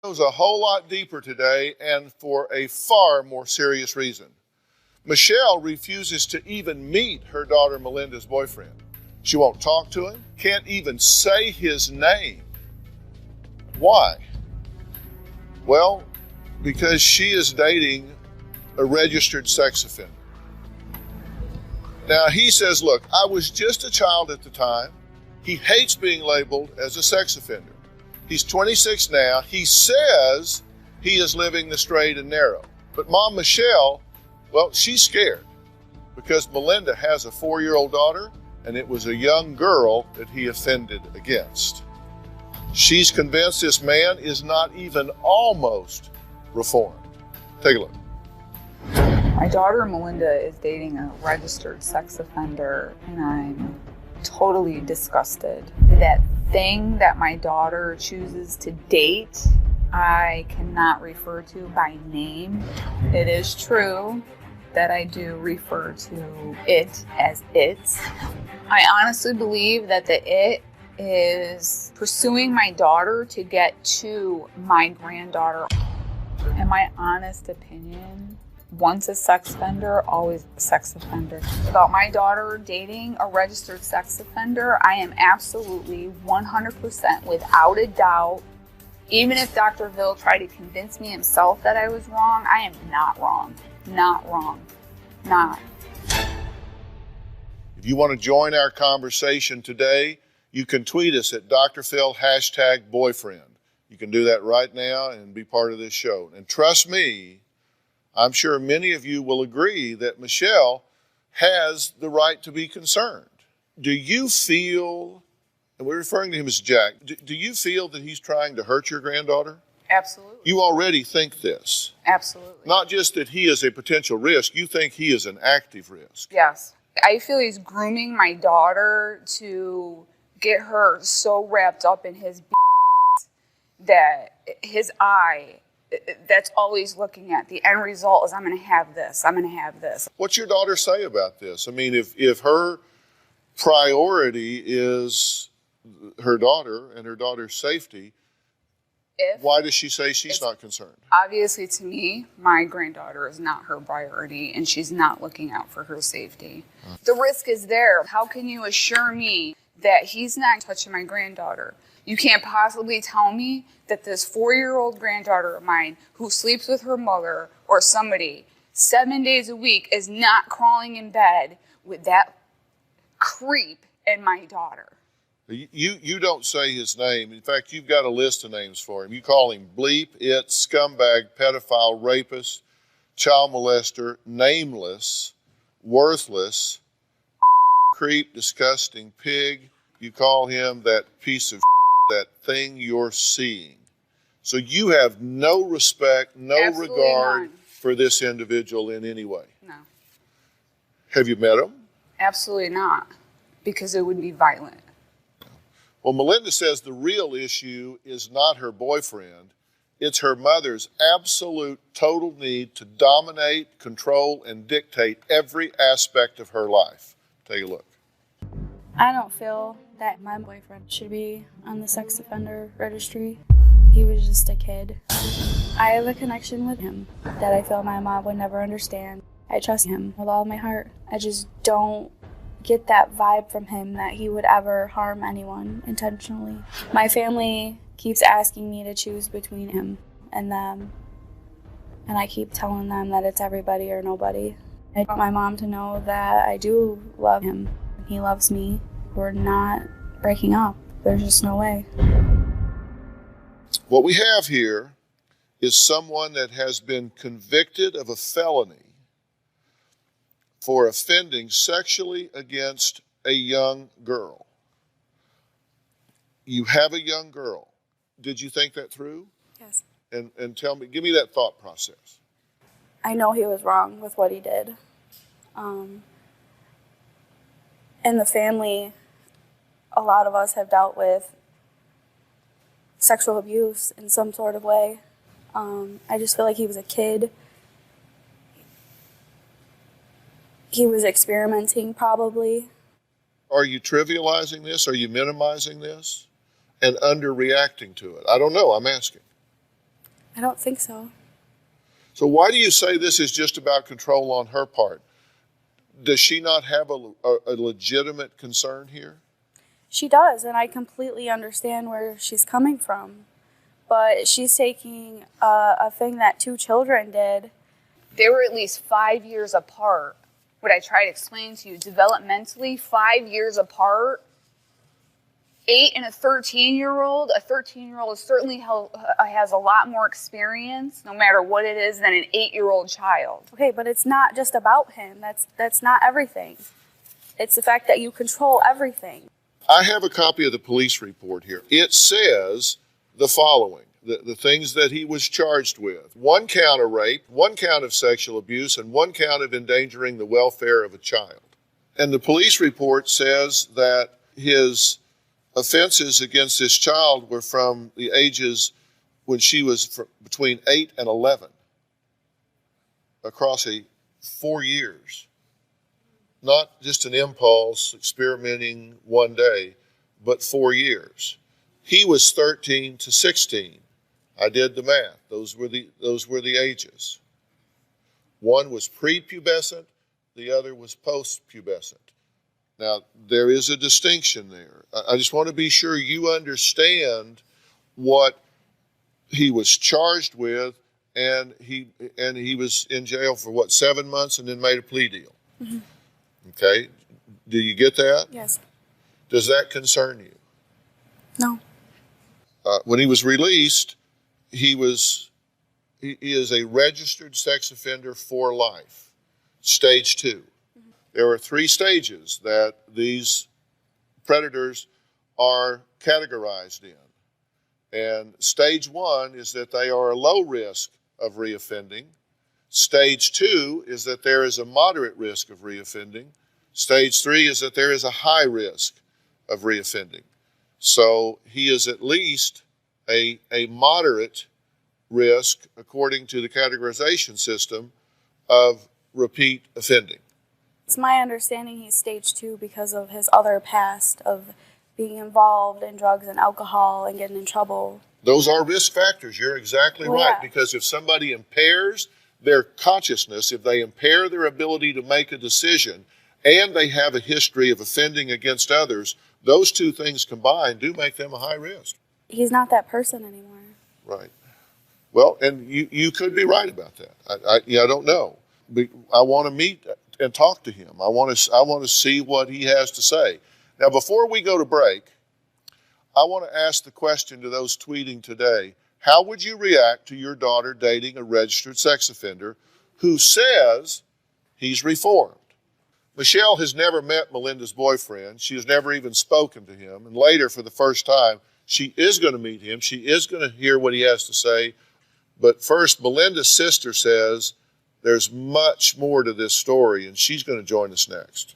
Goes a whole lot deeper today and for a far more serious reason. Michelle refuses to even meet her daughter Melinda's boyfriend. She won't talk to him, can't even say his name. Why? Well, because she is dating a registered sex offender. Now he says, look, I was just a child at the time. He hates being labeled as a sex offender. He's 26 now. He says he is living the straight and narrow. But Mom Michelle, well, she's scared because Melinda has a 4-year-old daughter, and it was a young girl that he offended against. She's convinced this man is not even almost reformed. Take a look. My daughter Melinda is dating a registered sex offender, and I'm totally disgusted. That thing that my daughter chooses to date, I cannot refer to by name. It is true that I do refer to it as it. I honestly believe that the it is pursuing my daughter to get to my granddaughter. In my honest opinion, once a sex offender, always a sex offender. About my daughter dating a registered sex offender, I am absolutely 100% without a doubt. Even if Dr. Phill tried to convince me himself that I was wrong, I am not wrong. Not wrong. Not. If you want to join our conversation today, you can tweet us at Dr. Phill #boyfriend. You can do that right now and be part of this show. And trust me, I'm sure many of you will agree that Michelle has the right to be concerned. Do you feel, and we're referring to him as Jack, do you feel that he's trying to hurt your granddaughter? Absolutely. You already think this. Absolutely. Not just that he is a potential risk, you think he is an active risk. Yes. I feel he's grooming my daughter to get her so wrapped up in his that his eye, that's all he's looking at. The end result is, I'm going to have this. I'm going to have this. What's your daughter say about this? I mean, if her priority is her daughter and her daughter's safety, why does she say she's not concerned? Obviously, to me, my granddaughter is not her priority, and she's not looking out for her safety. The risk is there. How can you assure me that he's not touching my granddaughter? You can't possibly tell me that this 4-year-old granddaughter of mine who sleeps with her mother or somebody 7 days a week is not crawling in bed with that creep and my daughter. You don't say his name. In fact, you've got a list of names for him. You call him bleep, it, scumbag, pedophile, rapist, child molester, nameless, worthless, creep, disgusting, pig. You call him that piece of that thing you're seeing. So you have no respect, no Absolutely regard none. for this individual in any way. No. Have you met him? Absolutely not, because it would be violent. Well, Melinda says the real issue is not her boyfriend. It's her mother's absolute total need to dominate, control, and dictate every aspect of her life. Take a look. I don't feel that my boyfriend should be on the sex offender registry. He was just a kid. I have a connection with him that I feel my mom would never understand. I trust him with all my heart. I just don't get that vibe from him that he would ever harm anyone intentionally. My family keeps asking me to choose between him and them, and I keep telling them that it's everybody or nobody. I want my mom to know that I do love him. He loves me. We're not breaking up. There's just no way. What we have here is someone that has been convicted of a felony for offending sexually against a young girl. You have a young girl. Did you think that through? Yes. And tell me, give me that thought process. I know he was wrong with what he did. In the family, a lot of us have dealt with sexual abuse in some sort of way. I just feel like he was a kid. He was experimenting, probably. Are you trivializing this? Are you minimizing this and underreacting to it? I don't know. I'm asking. I don't think so. So why do you say this is just about control on her part? Does she not have a legitimate concern here? She does, and I completely understand where she's coming from. But she's taking a thing that 2 children did. They were at least 5 years apart. What I try to explain to you, developmentally, 5 years apart. 8 and a 13-year-old. A 13-year-old certainly has a lot more experience, no matter what it is, than an 8-year-old child. Okay, but it's not just about him. That's not everything. It's the fact that you control everything. I have a copy of the police report here. It says the following, the things that he was charged with. 1 count of rape, 1 count of sexual abuse, and 1 count of endangering the welfare of a child. And the police report says that his offenses against this child were from the ages when she was between 8 and 11, across 4 years. Not just an impulse, experimenting one day, but 4 years. He was 13 to 16. I did the math. Those were the ages. One was prepubescent, the other was postpubescent. Now, there is a distinction there. I just want to be sure you understand what he was charged with, and he was in jail for 7 months and then made a plea deal. Mm-hmm. Okay? Do you get that? Yes. Does that concern you? No. When he was released, he is a registered sex offender for life, stage 2. Mm-hmm. There are 3 stages that these predators are categorized in. And stage 1 is that they are a low risk of reoffending. Stage 2 is that there is a moderate risk of reoffending. Stage 3 is that there is a high risk of reoffending. So he is at least a moderate risk, according to the categorization system, of repeat offending. It's my understanding he's stage 2 because of his other past of being involved in drugs and alcohol and getting in trouble. Those are risk factors. You're exactly right. Yeah. Because if somebody impairs their consciousness, if they impair their ability to make a decision, and they have a history of offending against others, those 2 things combined do make them a high risk. He's not that person anymore. Right. Well, and you could be right about that. I don't know. I want to meet and talk to him. I want to see what he has to say. Now, before we go to break, I want to ask the question to those tweeting today: how would you react to your daughter dating a registered sex offender who says he's reformed? Michelle has never met Melinda's boyfriend. She has never even spoken to him. And later, for the first time, she is going to meet him. She is going to hear what he has to say. But first, Melinda's sister says there's much more to this story, and she's going to join us next.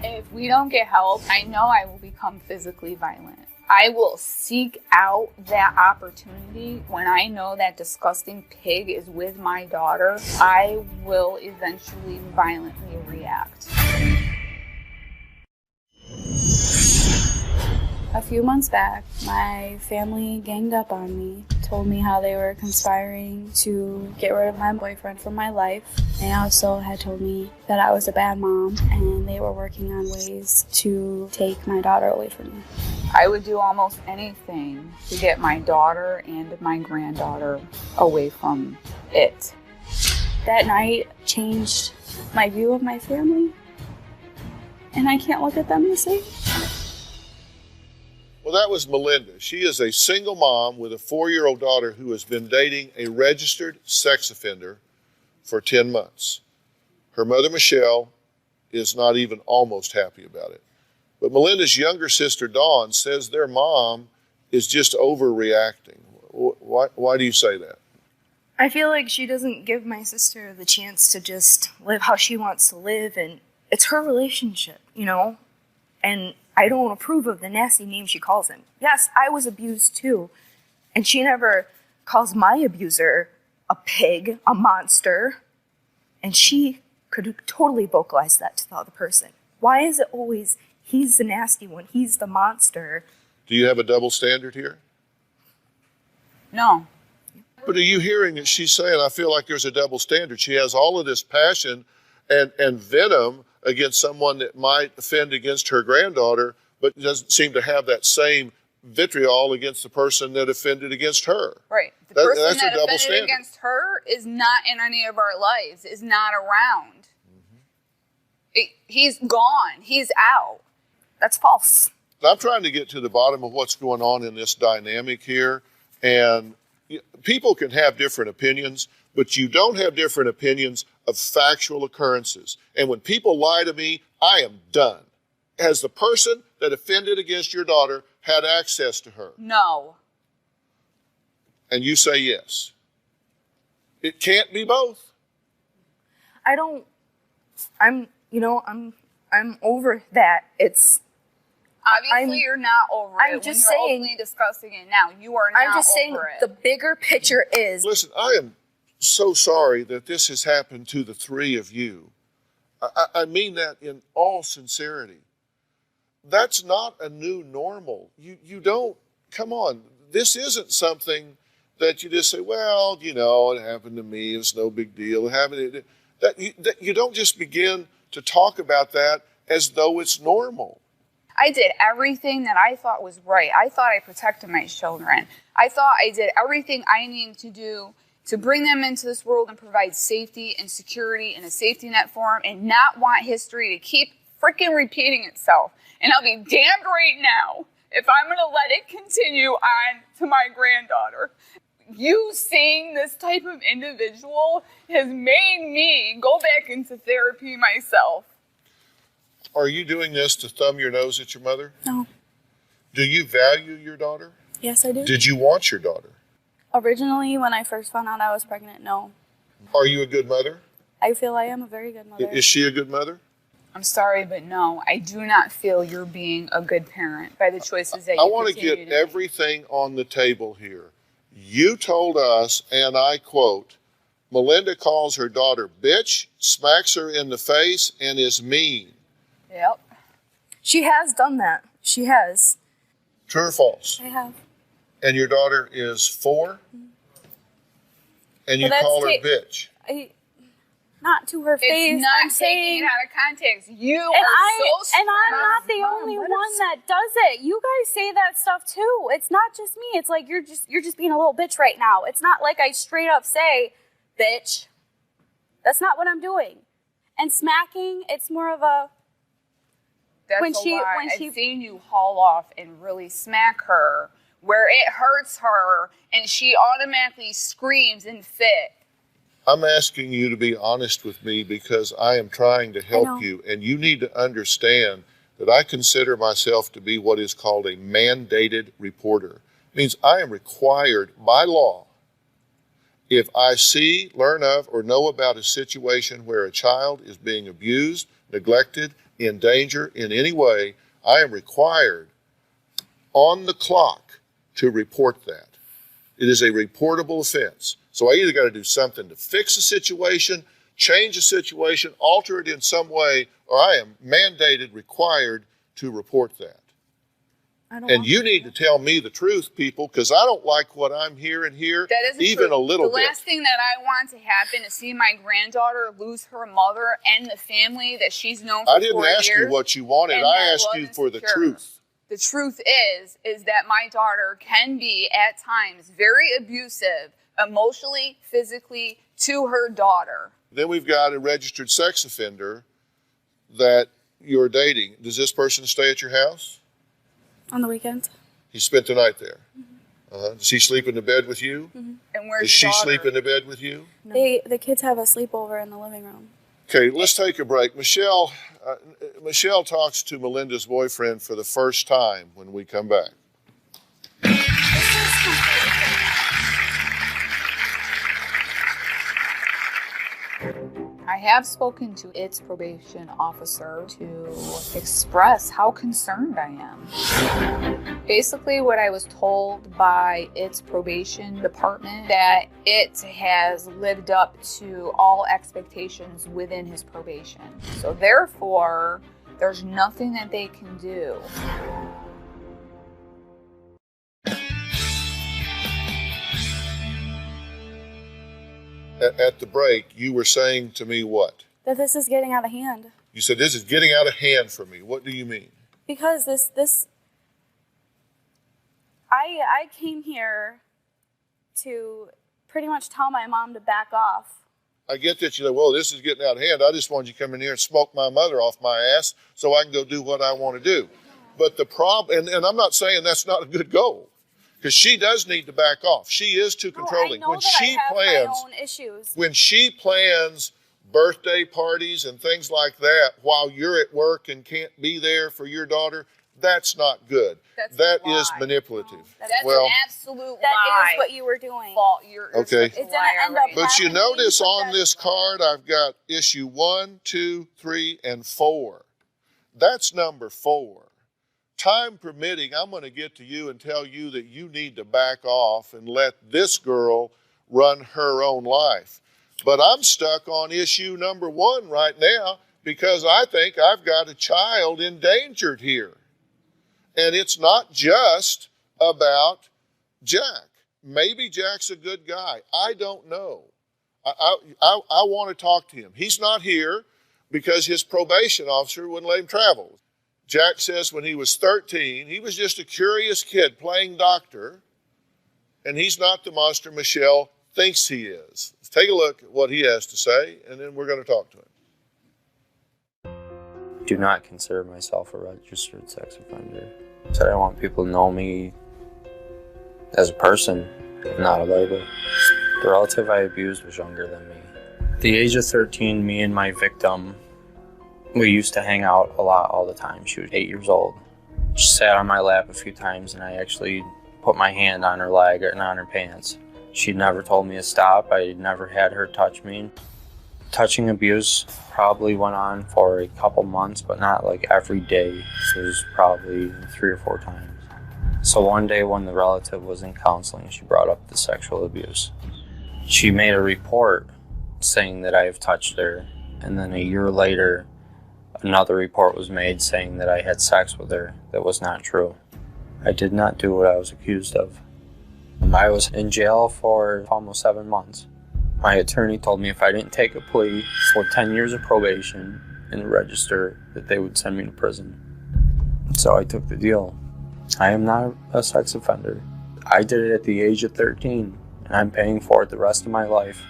If we don't get help, I know I will become physically violent. I will seek out that opportunity. When I know that disgusting pig is with my daughter, I will eventually violently react. A few months back, my family ganged up on me, told me how they were conspiring to get rid of my boyfriend from my life. They also had told me that I was a bad mom, and they were working on ways to take my daughter away from me. I would do almost anything to get my daughter and my granddaughter away from it. That night changed my view of my family, and I can't look at them the same. Well, that was Melinda. She is a single mom with a 4-year-old daughter who has been dating a registered sex offender for 10 months. Her mother, Michelle, is not even almost happy about it. But Melinda's younger sister, Dawn, says their mom is just overreacting. Why do you say that? I feel like she doesn't give my sister the chance to just live how she wants to live, and it's her relationship, you know? And I don't approve of the nasty name she calls him. Yes, I was abused too. And she never calls my abuser a pig, a monster. And she could totally vocalize that to the other person. Why is it always He's the nasty one. He's the monster. Do you have a double standard here? No. But are you hearing that she's saying, I feel like there's a double standard? She has all of this passion and venom against someone that might offend against her granddaughter, but doesn't seem to have that same vitriol against the person that offended against her. Right. The That's person a that double offended standard. against her is not in any of our lives, is not around. He's gone. He's out. That's false. I'm trying to get to the bottom of what's going on in this dynamic here. And people can have different opinions, but you don't have different opinions of factual occurrences. And when people lie to me, I am done. Has the person that offended against your daughter had access to her? No. And you say yes. It can't be both. I'm over that. Obviously, you're not over I'm it. just when you're saying- openly discussing it now. You are not I'm just saying over it. the bigger picture is Listen, I am so sorry that this has happened to the three of you. I mean that in all sincerity. That's not a new normal. You don't, come on, this isn't something that you just say, well, you know, it happened to me, it's no big deal. That you don't just begin to talk about that as though it's normal. I did everything that I thought was right. I thought I protected my children. I thought I did everything I needed to do to bring them into this world and provide safety and security and a safety net for them and not want history to keep freaking repeating itself. And I'll be damned right now if I'm going to let it continue on to my granddaughter. You seeing this type of individual has made me go back into therapy myself. Are you doing this to thumb your nose at your mother? No. Do you value your daughter? Yes, I do. Did you want your daughter? Originally, when I first found out I was pregnant, no. Are you a good mother? I feel I am a very good mother. Is she a good mother? I'm sorry, but no, I do not feel you're being a good parent by the choices that you I want to continue get make. everything on the table here. You told us, and I quote, Melinda calls her daughter bitch, smacks her in the face, and is mean. Yep. she has done that. She has. True or false? I have. And your daughter is 4? And you But that's call her ta- bitch. Not to her face. It's not I'm taking saying, it out of context. You and are so I'm not the Mom, only let one us- that does it. You guys say that stuff too. It's not just me. It's like you're just being a little bitch right now. It's not like I straight up say, bitch. That's not what I'm doing. And smacking, it's more of a That's when a she- lie. when I've she- seen you haul off and really smack her where it hurts her and she automatically screams and fit. I'm asking you to be honest with me because I am trying to know. help you. And you need to understand that I consider myself to be what is called a mandated reporter. It means I am required by law, if I see, learn of, or know about a situation where a child is being abused, neglected, in danger in any way, I am required on the clock to report that. It is a reportable offense. So I either got to do something to fix the situation, change the situation, alter it in some way, or I am mandated, required to report that. I don't And want you to. need to tell me the truth, people, because I don't like what I'm hearing here, That isn't even true. a little The bit. last thing that I want to happen is see my granddaughter lose her mother and the family that she's known for I didn't 4 ask years. you what you wanted. and I that asked you wasn't for the secure. truth. The truth is that my daughter can be at times very abusive, emotionally, physically, to her daughter. Then we've got a registered sex offender that you're dating. Does this person stay at your house? On the weekends. He spent the night there. Does he sleep in the bed with you? And where's Does she your daughter? sleep in the bed with you? No. The kids have a sleepover in the living room. Okay, let's take a break. Michelle talks to Melinda's boyfriend for the first time when we come back. I have spoken to its probation officer to express how concerned I am. Basically, what I was told by its probation department, that it has lived up to all expectations within his probation. So therefore, There's nothing that they can do. At the break, you were saying to me what? That this is getting out of hand. You said, this is getting out of hand for me. What do you mean? Because I came here to pretty much tell my mom to back off. I get that you're like, well, this is getting out of hand. I just wanted you to come in here and smoke my mother off my ass so I can go do what I want to do. But the problem, and I'm not saying that's not a good goal, because she does need to back off. She is too controlling. I know that I have my own issues. When she plans birthday parties and things like that while you're at work and can't be there for your daughter, that's not good. That is manipulative. That's well, an absolute lie. That is what you were doing. Okay. It's gonna end up. But you notice on this card, I've got issue 1, 2, 3, and 4. That's number 4. Time permitting, I'm going to get to you and tell you that you need to back off and let this girl run her own life. But I'm stuck on issue number 1 right now because I think I've got a child endangered here. And it's not just about Jack. Maybe Jack's a good guy. I don't know. I want to talk to him. He's not here because his probation officer wouldn't let him travel. Jack says when he was 13, he was just a curious kid playing doctor, and he's not the monster Michelle thinks he is. Let's take a look at what he has to say, and then we're going to talk to him. Do not consider myself a registered sex offender. I said I want people to know me as a person, not a label. The relative I abused was younger than me. At the age of 13, me and my victim, we used to hang out a lot all the time. She was 8 years old. She sat on my lap a few times and I actually put my hand on her leg and on her pants. She never told me to stop. I never had her touch me. Touching abuse probably went on for a couple months, but not like every day. It was probably 3 or 4 times. So one day when the relative was in counseling, she brought up the sexual abuse. She made a report saying that I have touched her, and then a year later, another report was made saying that I had sex with her. That was not true. I did not do what I was accused of. I was in jail for almost 7 months. My attorney told me if I didn't take a plea for 10 years of probation and register, that they would send me to prison. So I took the deal. I am not a sex offender. I did it at the age of 13, and I'm paying for it the rest of my life.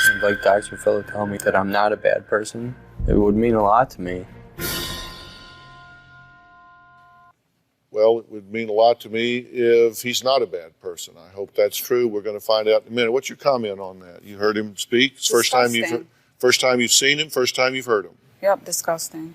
And like Dr. Phill tell me that I'm not a bad person, it would mean a lot to me. Well, it would mean a lot to me if he's not a bad person. I hope that's true. We're going to find out in a minute. What's your comment on that? You heard him speak? It's first time you've seen him, first time you've heard him. Yep, disgusting.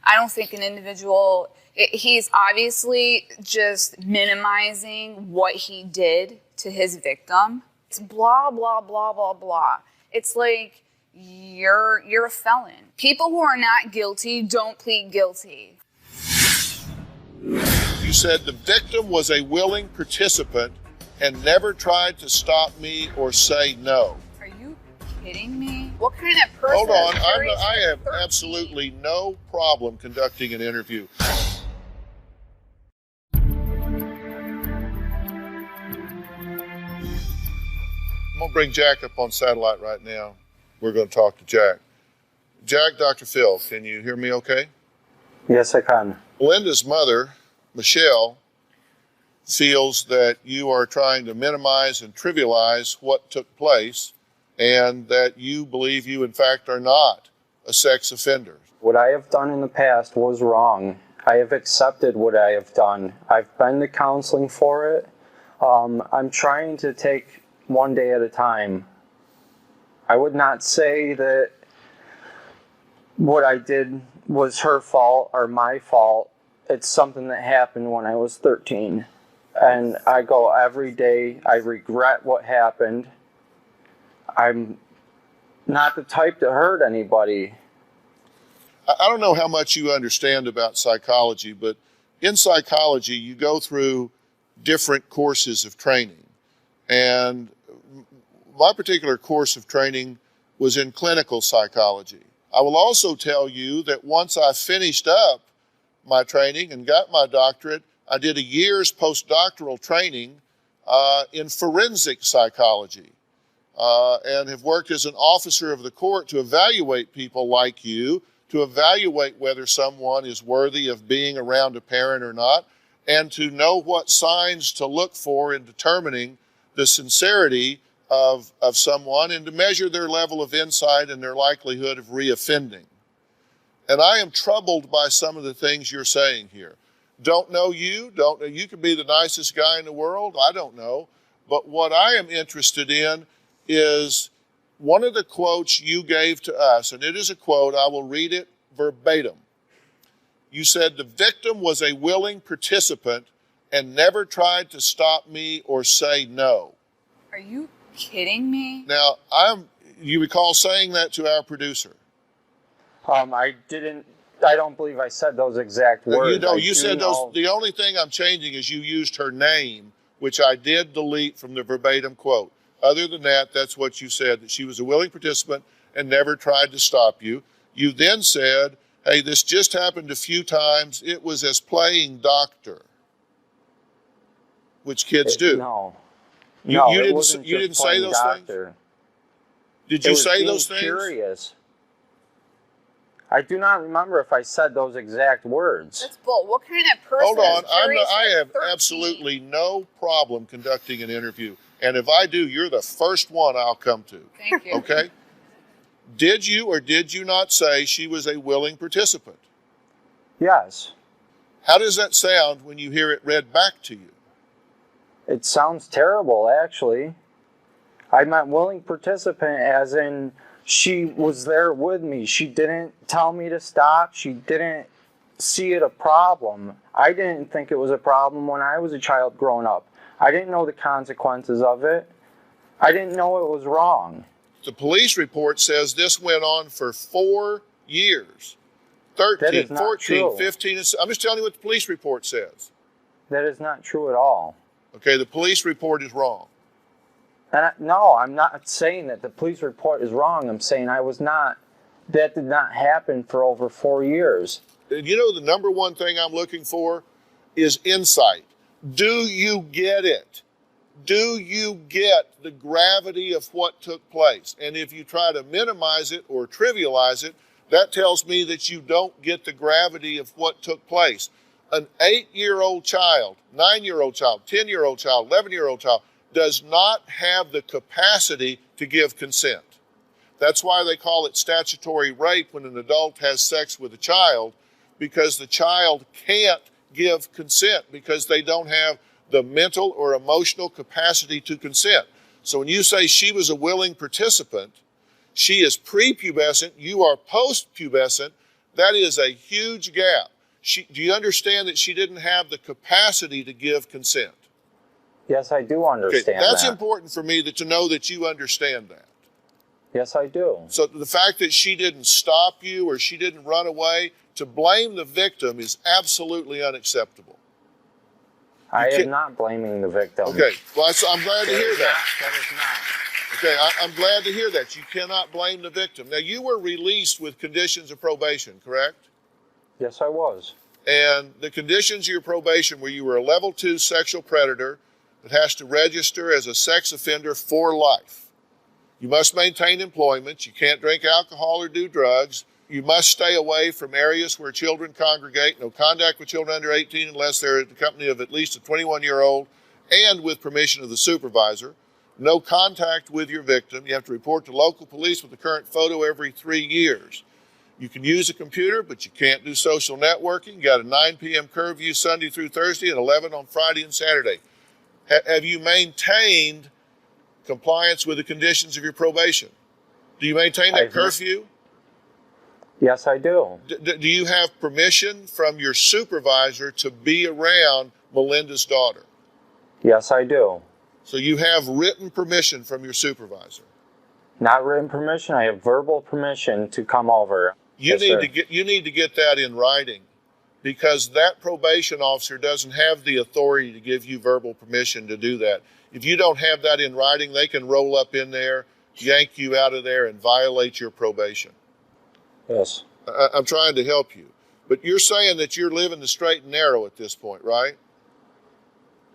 I don't think an individual, he's obviously just minimizing what he did to his victim. It's blah, blah, blah, blah, blah. It's like you're a felon. People who are not guilty don't plead guilty. You said the victim was a willing participant and never tried to stop me or say no. Are you kidding me? What kind of person? Hold on, I have absolutely no problem conducting an interview. I'm going to bring Jack up on satellite right now. We're going to talk to Jack. Jack, Dr. Phill, can you hear me okay? Yes, I can. Linda's mother, Michelle, feels that you are trying to minimize and trivialize what took place and that you believe you, in fact, are not a sex offender. What I have done in the past was wrong. I have accepted what I have done. I've been to counseling for it. I'm trying to take one day at a time. I would not say that what I did was her fault or my fault. It's something that happened when I was 13. And I go every day, I regret what happened. I'm not the type to hurt anybody. I don't know how much you understand about psychology, but in psychology, you go through different courses of training. And my particular course of training was in clinical psychology. I will also tell you that once I finished up my training and got my doctorate, I did a year's postdoctoral training in forensic psychology and have worked as an officer of the court to evaluate people like you, to evaluate whether someone is worthy of being around a parent or not, and to know what signs to look for in determining the sincerity of someone and to measure their level of insight and their likelihood of reoffending. And I am troubled by some of the things you're saying here. Don't know you, you could be the nicest guy in the world, I don't know. But what I am interested in is one of the quotes you gave to us, and it is a quote, I will read it verbatim. You said, "The victim was a willing participant and never tried to stop me or say no." Are you kidding me? Now, you recall saying that to our producer? I don't believe I said those exact words. You said those. The only thing I'm changing is you used her name, which I did delete from the verbatim quote. Other than that, that's what you said, that she was a willing participant and never tried to stop you. You then said, hey, this just happened a few times. It was as playing doctor, which kids do. No. You didn't say those things? Did you say those things? Curious. I do not remember if I said those exact words. That's bull. What kind of person? Hold on. Is I have 13? absolutely no problem conducting an interview. And if I do, you're the first one I'll come to. Thank you. Okay? Did you or did you not say she was a willing participant? Yes. How does that sound when you hear it read back to you? It sounds terrible, actually. I meant willing participant as in she was there with me. She didn't tell me to stop. She didn't see it a problem. I didn't think it was a problem when I was a child growing up. I didn't know the consequences of it. I didn't know it was wrong. The police report says this went on for 4 years. 13, 14, true. 15. I'm just telling you what the police report says. That is not true at all. Okay, the police report is wrong. And no, I'm not saying that the police report is wrong. I'm saying that did not happen for over 4 years. And you know the number one thing I'm looking for is insight. Do you get it? Do you get the gravity of what took place? And if you try to minimize it or trivialize it, that tells me that you don't get the gravity of what took place. An 8-year-old child, 9-year-old child, 10-year-old child, 11-year-old child does not have the capacity to give consent. That's why they call it statutory rape when an adult has sex with a child, because the child can't give consent because they don't have the mental or emotional capacity to consent. So when you say she was a willing participant, she is prepubescent, you are postpubescent, that is a huge gap. Do you understand that she didn't have the capacity to give consent? Yes, I do understand That's that. important for me to know that you understand that. Yes, I do. So the fact that she didn't stop you or she didn't run away, to blame the victim is absolutely unacceptable. I am not blaming the victim. Okay, well, I'm glad to hear that. That is not. Okay, I'm glad to hear that. You cannot blame the victim. Now, you were released with conditions of probation, correct? Yes, I was. And the conditions of your probation were you were a level 2 sexual predator that has to register as a sex offender for life. You must maintain employment. You can't drink alcohol or do drugs. You must stay away from areas where children congregate. No contact with children under 18 unless they're in the company of at least a 21-year-old and with permission of the supervisor. No contact with your victim. You have to report to local police with a current photo every 3 years. You can use a computer, but you can't do social networking. You got a 9 p.m. curfew Sunday through Thursday and 11 on Friday and Saturday. Have you maintained compliance with the conditions of your probation? Do you maintain that curfew? Yes, I do. Do you have permission from your supervisor to be around Melinda's daughter? Yes, I do. So you have written permission from your supervisor? Not written permission. I have verbal permission to come over. You need to get that in writing, because that probation officer doesn't have the authority to give you verbal permission to do that. If you don't have that in writing, they can roll up in there, yank you out of there, and violate your probation. Yes. I'm trying to help you. But you're saying that you're living the straight and narrow at this point, right?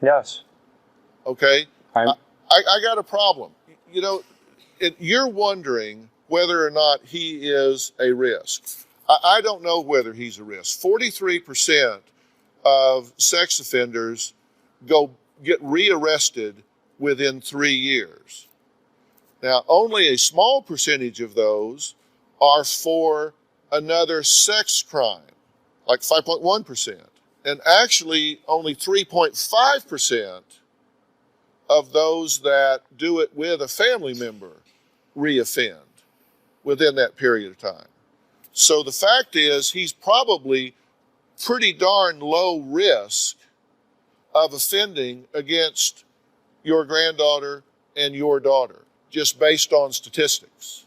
Yes. Okay. I'm. I got a problem. You know, you're wondering whether or not he is a risk. I don't know whether he's a risk. 43% of sex offenders get rearrested within 3 years. Now, only a small percentage of those are for another sex crime, like 5.1%. And actually, only 3.5% of those that do it with a family member reoffend within that period of time. So the fact is, he's probably pretty darn low risk of offending against your granddaughter and your daughter, just based on statistics.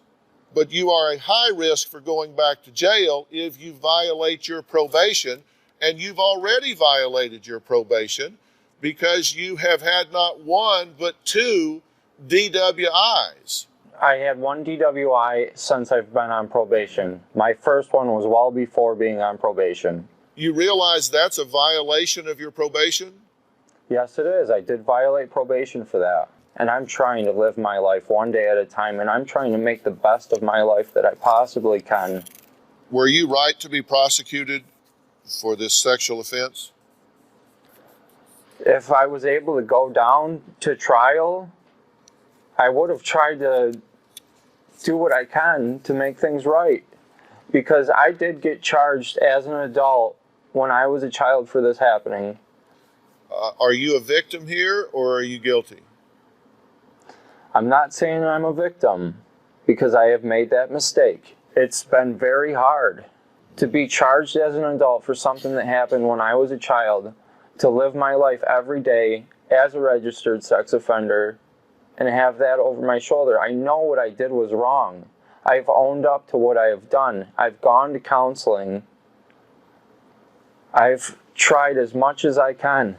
But you are a high risk for going back to jail if you violate your probation, and you've already violated your probation because you have had not one but 2 DWIs. I had 1 DWI since I've been on probation. My first one was well before being on probation. You realize that's a violation of your probation? Yes, it is. I did violate probation for that. And I'm trying to live my life one day at a time, and I'm trying to make the best of my life that I possibly can. Were you right to be prosecuted for this sexual offense? If I was able to go down to trial, I would have tried to do what I can to make things right. Because I did get charged as an adult when I was a child for this happening. Are you a victim here, or are you guilty? I'm not saying I'm a victim, because I have made that mistake. It's been very hard to be charged as an adult for something that happened when I was a child, to live my life every day as a registered sex offender, and have that over my shoulder. I know what I did was wrong. I've owned up to what I have done. I've gone to counseling. I've tried as much as I can.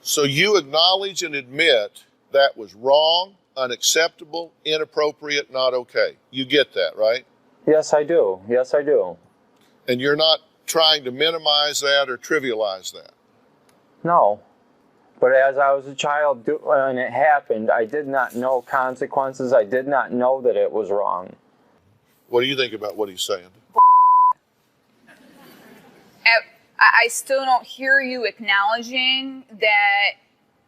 So you acknowledge and admit that was wrong, unacceptable, inappropriate, not okay. You get that, right? Yes, I do. Yes, I do. And you're not trying to minimize that or trivialize that? No. But as I was a child when it happened, I did not know consequences. I did not know that it was wrong. What do you think about what he's saying? I still don't hear you acknowledging that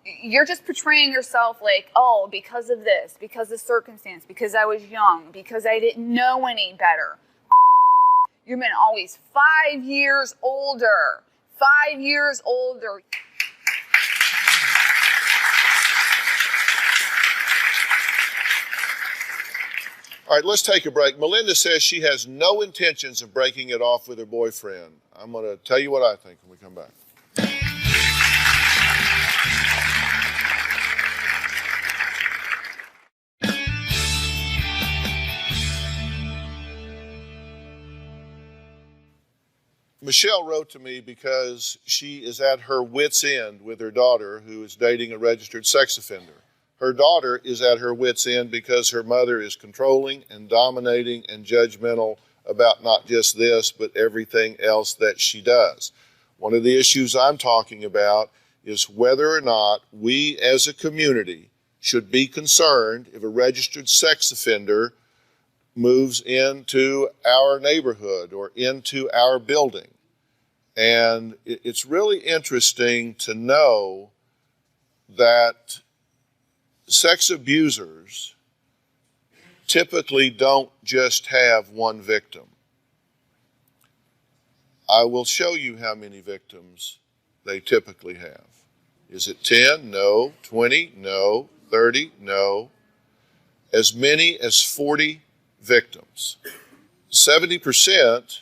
you're just portraying yourself like, oh, because of this, because of circumstance, because I was young, because I didn't know any better. You've been always 5 years older. 5 years older. All right, let's take a break. Melinda says she has no intentions of breaking it off with her boyfriend. I'm going to tell you what I think when we come back. Michelle wrote to me because she is at her wit's end with her daughter, who is dating a registered sex offender. Her daughter is at her wit's end because her mother is controlling and dominating and judgmental about not just this, but everything else that she does. One of the issues I'm talking about is whether or not we as a community should be concerned if a registered sex offender moves into our neighborhood or into our building. And it's really interesting to know that sex abusers typically don't just have one victim. I will show you how many victims they typically have. Is it 10? No. 20? No. 30? No. As many as 40 victims. 70%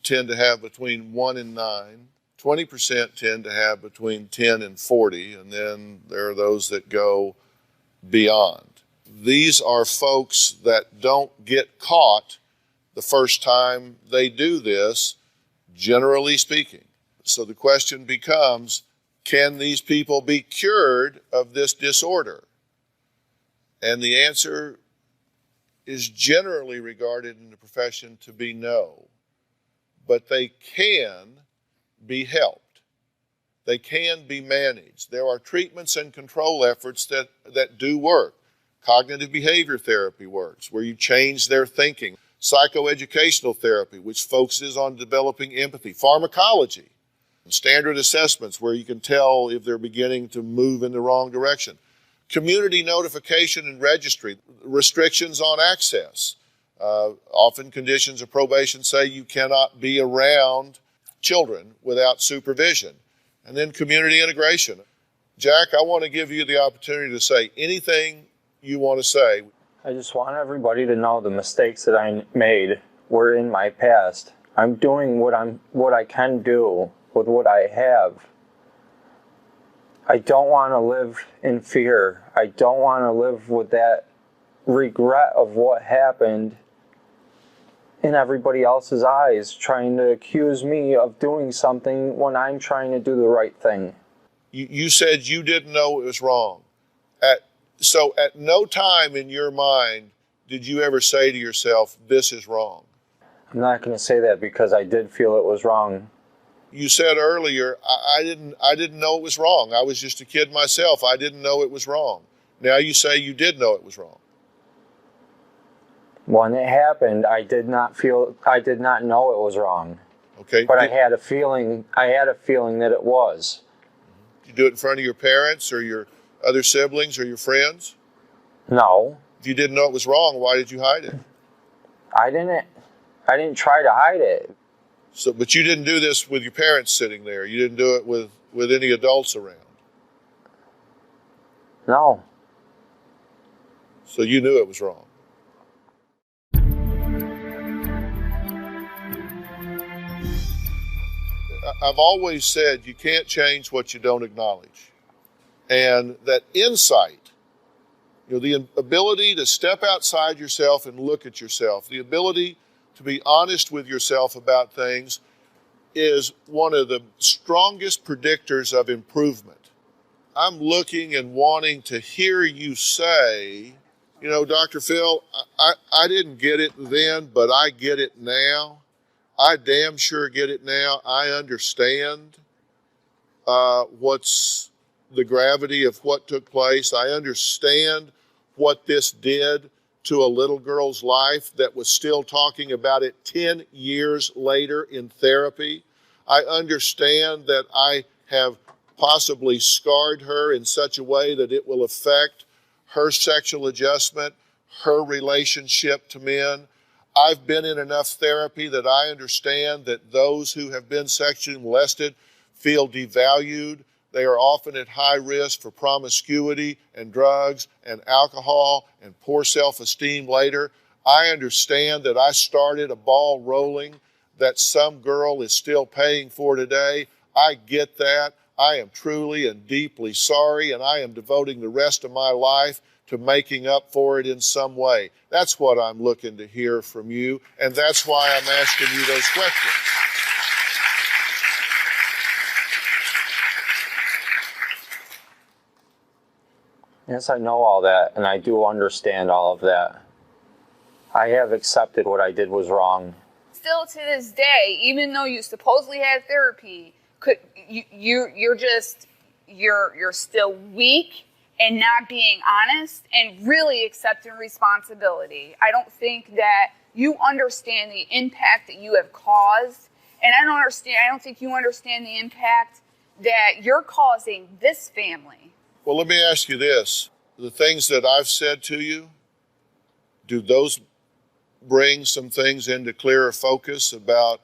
tend to have between 1 and 9. 20% tend to have between 10 and 40, and then there are those that go beyond. These are folks that don't get caught the first time they do this, generally speaking. So the question becomes, can these people be cured of this disorder? And the answer is generally regarded in the profession to be no, but they can be helped. They can be managed. There are treatments and control efforts that do work. Cognitive behavior therapy works, where you change their thinking. Psychoeducational therapy, which focuses on developing empathy. Pharmacology, standard assessments, where you can tell if they're beginning to move in the wrong direction. Community notification and registry, restrictions on access. Often conditions of probation say you cannot be around children without supervision. And then community integration. Jack, I want to give you the opportunity to say anything you want to say. I just want everybody to know the mistakes that I made were in my past. I'm doing what I can do with what I have. I don't want to live in fear. I don't want to live with that regret of what happened in everybody else's eyes, trying to accuse me of doing something when I'm trying to do the right thing. You said you didn't know it was wrong. So at no time in your mind did you ever say to yourself, this is wrong? I'm not going to say that because I did feel it was wrong. You said earlier, I didn't know it was wrong. I was just a kid myself. I didn't know it was wrong. Now you say you did know it was wrong. When it happened, I did not know it was wrong. Okay. But I had a feeling that it was. Did you do it in front of your parents or your other siblings or your friends? No. If you didn't know it was wrong, why did you hide it? I didn't try to hide it. So, but you didn't do this with your parents sitting there. You didn't do it with any adults around. No. So you knew it was wrong. I've always said you can't change what you don't acknowledge. And that insight, the ability to step outside yourself and look at yourself, the ability to be honest with yourself about things is one of the strongest predictors of improvement. I'm looking and wanting to hear you say, Dr. Phill, I didn't get it then, but I get it now. I damn sure get it now. I understand what's the gravity of what took place. I understand what this did to a little girl's life that was still talking about it 10 years later in therapy. I understand that I have possibly scarred her in such a way that it will affect her sexual adjustment, her relationship to men. I've been in enough therapy that I understand that those who have been sexually molested feel devalued. They are often at high risk for promiscuity and drugs and alcohol and poor self-esteem later. I understand that I started a ball rolling that some girl is still paying for today. I get that. I am truly and deeply sorry, and I am devoting the rest of my life to making up for it in some way. That's what I'm looking to hear from you, and that's why I'm asking you those questions. Yes, I know all that, and I do understand all of that. I have accepted what I did was wrong. Still to this day, even though you supposedly had therapy, you're still weak and not being honest and really accepting responsibility. I don't think that you understand the impact that you have caused, and I don't think you understand the impact that you're causing this family. Well, let me ask you this. The things that I've said to you, do those bring some things into clearer focus about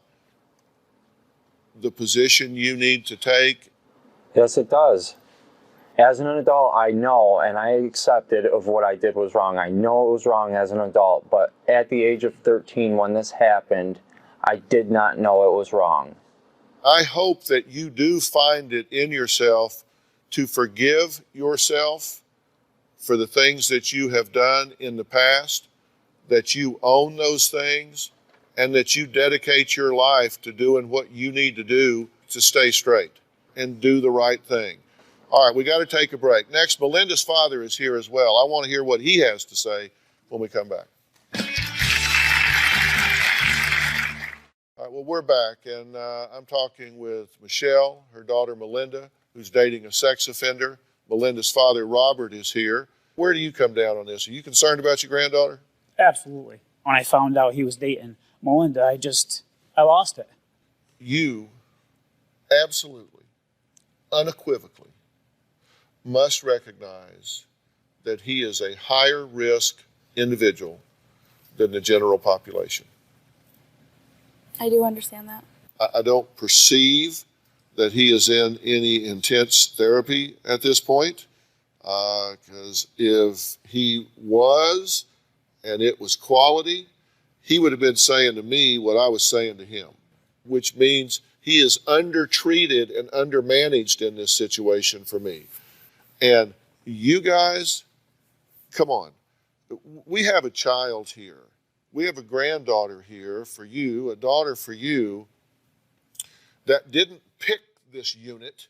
the position you need to take? Yes, it does. As an adult, I know and I accepted of what I did was wrong. I know it was wrong as an adult, but at the age of 13 when this happened, I did not know it was wrong. I hope that you do find it in yourself to forgive yourself for the things that you have done in the past, that you own those things, and that you dedicate your life to doing what you need to do to stay straight and do the right thing. All right, we got to take a break. Next, Melinda's father is here as well. I want to hear what he has to say when we come back. Well, we're back, and I'm talking with Michelle, her daughter Melinda, who's dating a sex offender. Melinda's father, Robert, is here. Where do you come down on this? Are you concerned about your granddaughter? Absolutely. When I found out he was dating Melinda, I lost it. You absolutely, unequivocally, must recognize that he is a higher risk individual than the general population. I do understand that. I don't perceive that he is in any intense therapy at this point, because if he was, and it was quality, he would have been saying to me what I was saying to him, which means he is undertreated and undermanaged in this situation for me. And you guys, come on. We have a child here. We have a granddaughter here for you, a daughter for you, that didn't pick this unit.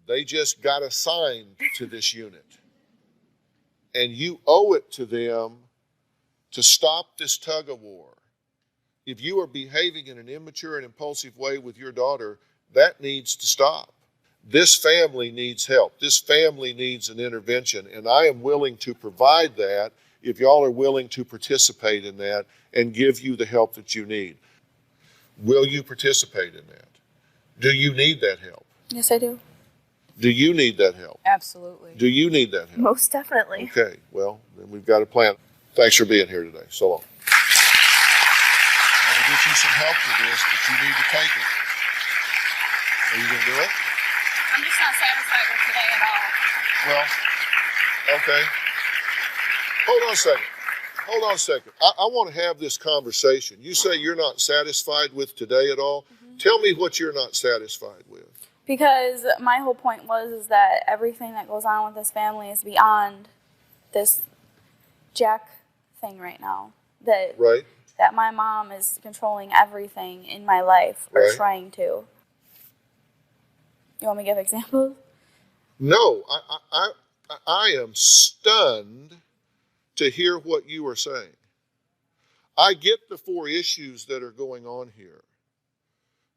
They just got assigned to this unit. And you owe it to them to stop this tug of war. If you are behaving in an immature and impulsive way with your daughter, that needs to stop. This family needs help. This family needs an intervention, and I am willing to provide that if y'all are willing to participate in that and give you the help that you need. Will you participate in that? Do you need that help? Yes, I do. Do you need that help? Absolutely. Do you need that help? Most definitely. Okay, well, then we've got a plan. Thanks for being here today. So long. I'm going to get you some help with this, but you need to take it. Are you going to do it? I'm just not satisfied with today at all. Well, okay. Hold on a second. Hold on a second. I want to have this conversation. You say you're not satisfied with today at all. Mm-hmm. Tell me what you're not satisfied with. Because my whole point is that everything that goes on with this family is beyond this Jack thing right now. That my mom is controlling everything in my life, or trying to. You want me to give examples? No, I am stunned to hear what you are saying. I get the 4 issues that are going on here.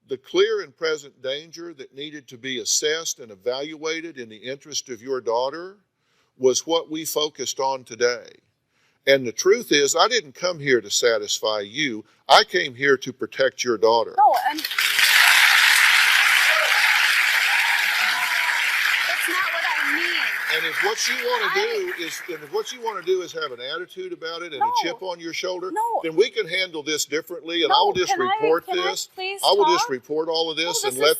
The clear and present danger that needed to be assessed and evaluated in the interest of your daughter was what we focused on today. And the truth is, I didn't come here to satisfy you. I came here to protect your daughter. No, and And if what you want to do is have an attitude about it and a chip on your shoulder, then we can handle this differently, and I will just report this. I will just report all of this and let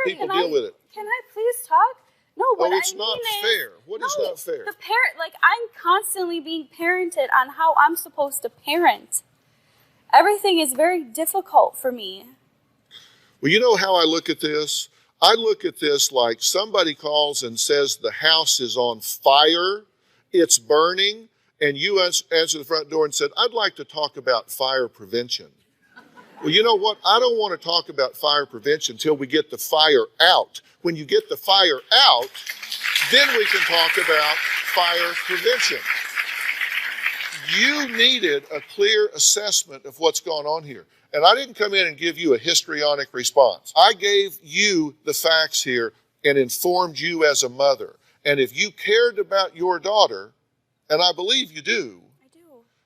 people deal with it. Can I please talk? No, what it's not fair. What is not fair? The parent, I'm constantly being parented on how I'm supposed to parent. Everything is very difficult for me. Well, you know how I look at this? I look at this like somebody calls and says the house is on fire, it's burning, and you answer the front door and said, I'd like to talk about fire prevention. Well, you know what? I don't want to talk about fire prevention until we get the fire out. When you get the fire out, then we can talk about fire prevention. You needed a clear assessment of what's going on here. And I didn't come in and give you a histrionic response. I gave you the facts here and informed you as a mother. And if you cared about your daughter, and I believe you do,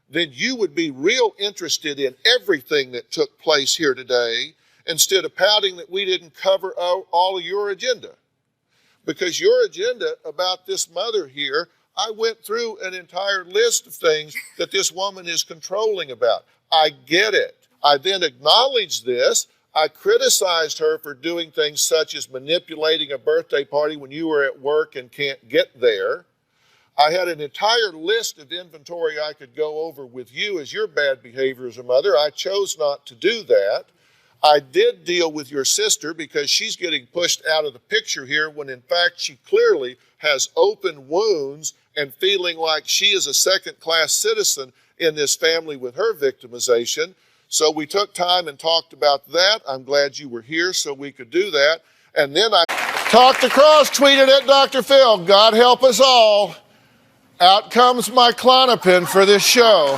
then you would be real interested in everything that took place here today instead of pouting that we didn't cover all of your agenda. Because your agenda about this mother here, I went through an entire list of things that this woman is controlling about. I get it. I then acknowledged this. I criticized her for doing things such as manipulating a birthday party when you were at work and can't get there. I had an entire list of inventory I could go over with you as your bad behavior as a mother. I chose not to do that. I did deal with your sister because she's getting pushed out of the picture here when in fact she clearly has open wounds and feeling like she is a second-class citizen in this family with her victimization. So we took time and talked about that. I'm glad you were here so we could do that. And then I talked across, tweeted at Dr. Phill, God help us all. Out comes my Klonopin for this show.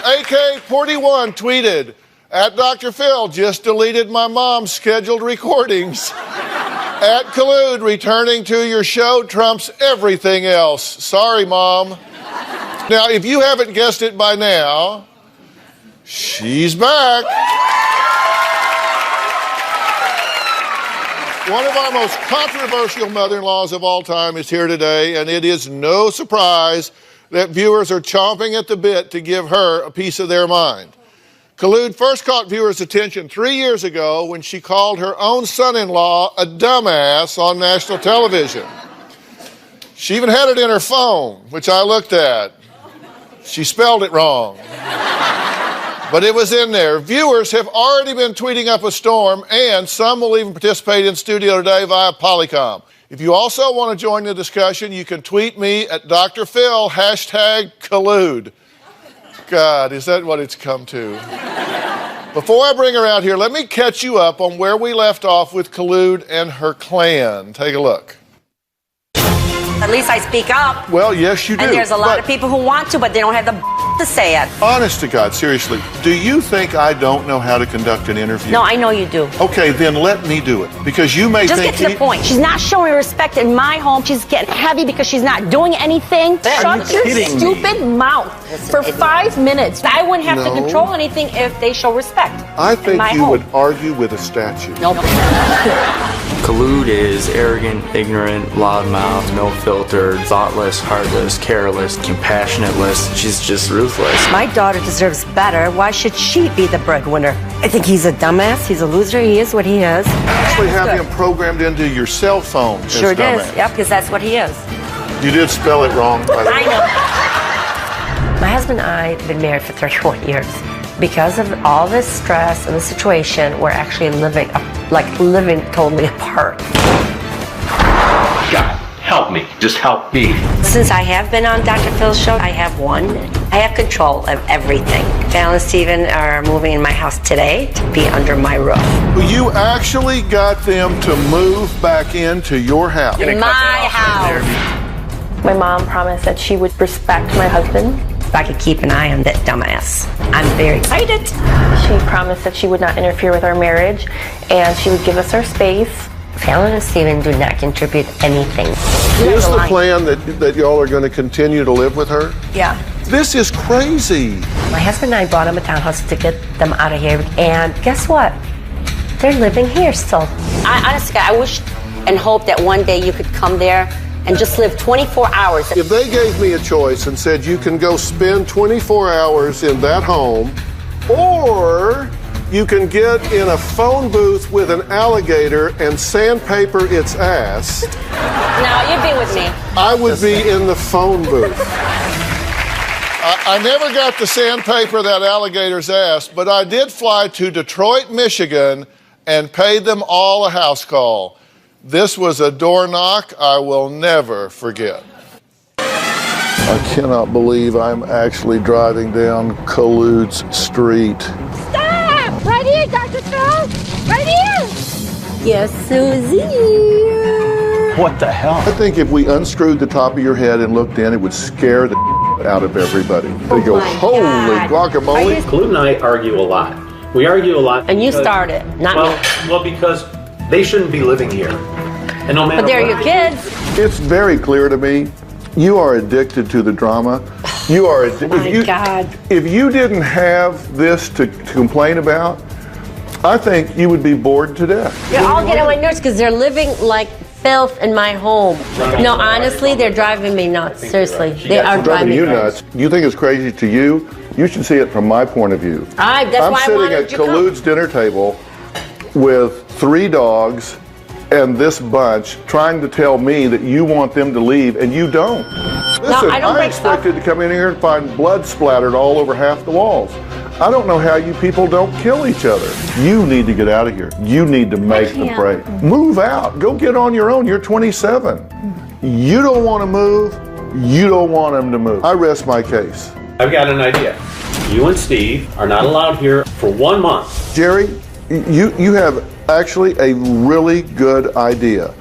AK41 tweeted, At Dr. Phill, just deleted my mom's scheduled recordings. At Collude, returning to your show trumps everything else. Sorry, Mom. Now, if you haven't guessed it by now, she's back. One of our most controversial mother-in-laws of all time is here today, and it is no surprise that viewers are chomping at the bit to give her a piece of their mind. Collude first caught viewers' attention 3 years ago when she called her own son-in-law a dumbass on national television. She even had it in her phone, which I looked at. She spelled it wrong. But it was in there. Viewers have already been tweeting up a storm, and some will even participate in studio today via Polycom. If you also want to join the discussion, you can tweet me at Dr. Phill, #Collude. God, is that what it's come to? Before I bring her out here, let me catch you up on where we left off with Collude and her clan. Take a look. At least I speak up. Well, yes, you do. And there's a lot of people who want to, but they don't have the to say it. Honest to God, seriously, do you think I don't know how to conduct an interview? No, I know you do. Okay, then let me do it. Because you may Just think... get to the point. She's not showing respect in my home. She's getting heavy because she's not doing anything. Shut your stupid mouth for 5 minutes. I wouldn't have to No. control anything if they show respect. I in think my you home. would argue with a statue. Nope. Collude is arrogant, ignorant, loudmouth, no filter, thoughtless, heartless, careless, compassionateless. She's just ruthless. My daughter deserves better. Why should she be the breadwinner? I think he's a dumbass. He's a loser. He is what he is. Actually have him programmed into your cell phone as Sure it dumbass. is. Yep, because that's what he is. You did spell it wrong, by the way. I know. My husband and I have been married for 31 years. Because of all this stress and the situation, we're actually living totally apart. God, help me. Just help me. Since I have been on Dr. Phil's show, I have won. I have control of everything. Val and Steven are moving in my house today to be under my roof. You actually got them to move back into your house. My house. My mom promised that she would respect my husband. If I could keep an eye on that dumbass. I'm very excited. She promised that she would not interfere with our marriage and she would give us our space. Fallon and Steven do not contribute anything. Is the plan that y'all are going to continue to live with her? Yeah. This is crazy. My husband and I bought them a townhouse to get them out of here. And guess what? They're living here still. Honestly, I wish and hope that one day you could come there and just live 24 hours. If they gave me a choice and said you can go spend 24 hours in that home, or you can get in a phone booth with an alligator and sandpaper its ass, No, you'd be with me. I would be in the phone booth. I never got to sandpaper that alligator's ass, but I did fly to Detroit, Michigan, and paid them all a house call. This was a door knock I will never forget. I cannot believe I'm actually driving down Collude's street. Stop! Right here, Dr. Phill! Right here! Yes, Susie. What the hell? I think if we unscrewed the top of your head and looked in, it would scare the out of everybody. They go, my holy God. guacamole. Collude and I argue a lot. We argue a lot. And you because- started, not me. Well, because they shouldn't be living here. And no matter But they're what your I- kids. It's very clear to me, you are addicted to the drama. You are My God. If you didn't have this to complain about, I think you would be bored to death. You're all getting on my nerves because they're living like filth in my home. No, honestly, they're driving me nuts. Seriously, they are Driving driving me you nuts. You think it's crazy to you? You should see it from my point of view. That's I'm why I sitting wanted at you to come. Collude's dinner table with 3 dogs and this bunch trying to tell me that you want them to leave and you don't. Listen, I don't break expected to come in here and find blood splattered all over half the walls. I don't know how you people don't kill each other. You need to get out of here. You need to make the break. Move out. Go get on your own. You're 27. You don't want to move. You don't want them to move. I rest my case. I've got an idea. You and Steve are not allowed here for 1 month. Jerry, you have actually a really good idea.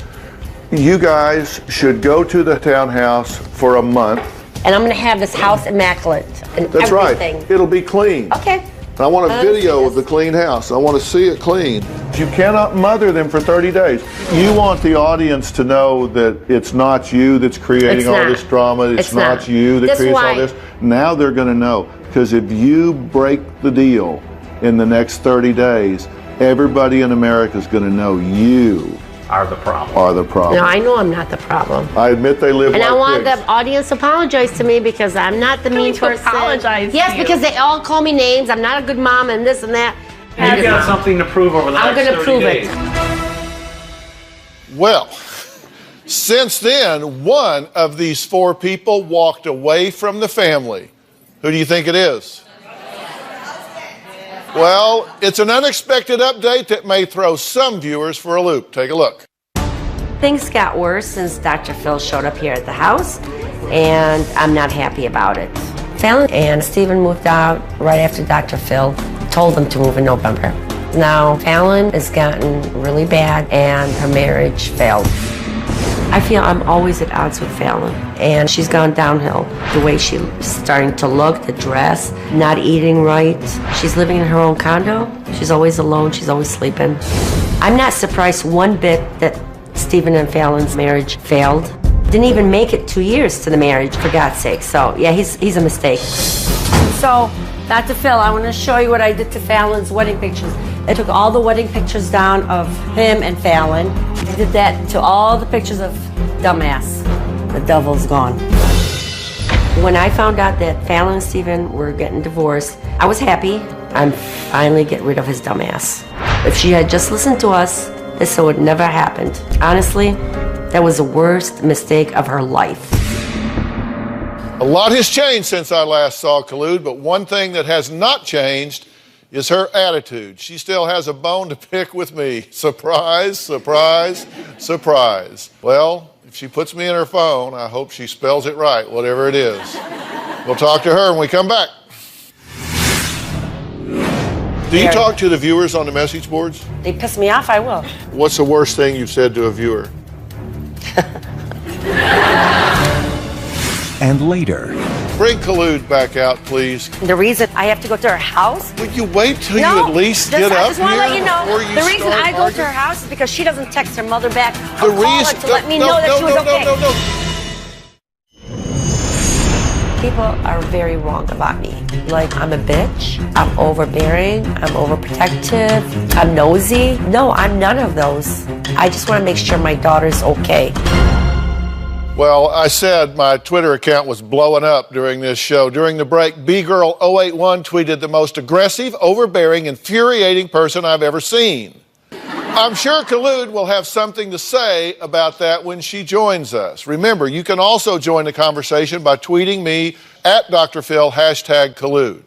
You guys should go to the townhouse for a month. And I'm going to have this house immaculate and That's everything. right. It'll be clean. Okay. And I want a video of the clean house. I want to see it clean. You cannot mother them for 30 days. You want the audience to know that it's not you that's creating all this drama. It's not you that creates all this. Now they're going to know. Because if you break the deal in the next 30 days, everybody in America is going to know you are the problem. No, I know I'm not the problem. I admit they live and like I want pigs. the audience to apologize to me because I'm not the mean person. Apologize yes, to you? because they all call me names. I'm not a good mom and this and that. You got something to prove over the I'm next gonna 30 prove days. it. Well, since then, one of these 4 people walked away from the family. Who do you think it is? Well, it's an unexpected update that may throw some viewers for a loop. Take a look. Things got worse since Dr. Phill showed up here at the house, and I'm not happy about it. Fallon and Stephen moved out right after Dr. Phill told them to move in November. Now, Fallon has gotten really bad, and her marriage failed. I feel I'm always at odds with Fallon, and she's gone downhill. The way she's starting to look, the dress, not eating right. She's living in her own condo. She's always alone. She's always sleeping. I'm not surprised one bit that Stephen and Fallon's marriage failed. Didn't even make it 2 years to the marriage, for God's sake. So, yeah, he's a mistake. So, Dr. Phill, I want to show you what I did to Fallon's wedding pictures. I took all the wedding pictures down of him and Fallon. I did that to all the pictures of dumbass. The devil's gone. When I found out that Fallon and Stephen were getting divorced, I was happy. I'm finally getting rid of his dumbass. If she had just listened to us, this would never happened. Honestly, that was the worst mistake of her life. A lot has changed since I last saw Khulud, but one thing that has not changed is her attitude. She still has a bone to pick with me. Surprise, surprise, surprise. Well, if she puts me in her phone, I hope she spells it right, whatever it is. We'll talk to her when we come back. Do you talk to the viewers on the message boards? They piss me off, I will. What's the worst thing you've said to a viewer? And later, Bring Khulud back out, please. The reason I have to go to her house? Would you wait till you at least get I up just want to here let you know, before you the reason start I go to arguing? her house is because she doesn't text her mother back The or call her reason to let me know that she was okay. No. People are very wrong about me. Like, I'm a bitch, I'm overbearing, I'm overprotective, I'm nosy. No, I'm none of those. I just want to make sure my daughter's okay. Well, I said my Twitter account was blowing up during this show. During the break, BGirl081 tweeted the most aggressive, overbearing, infuriating person I've ever seen. I'm sure Khulud will have something to say about that when she joins us. Remember, you can also join the conversation by tweeting me at Dr. Phill, #Khulud.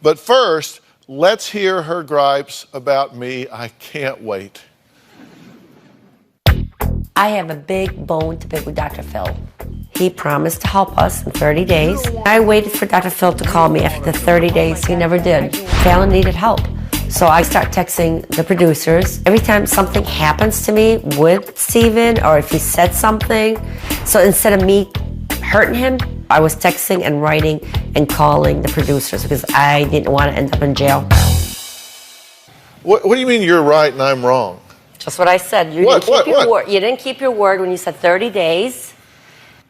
But first, let's hear her gripes about me. I can't wait. I have a big bone to pick with Dr. Phill. He promised to help us in 30 days. I waited for Dr. Phill to call me after the 30 days. He never did. Fallon needed help. So I start texting the producers. Every time something happens to me with Stephen or if he said something, so instead of me hurting him, I was texting and writing and calling the producers because I didn't want to end up in jail. What do you mean you're right and I'm wrong? That's what I said. You didn't keep your word. You didn't keep your word when you said 30 days,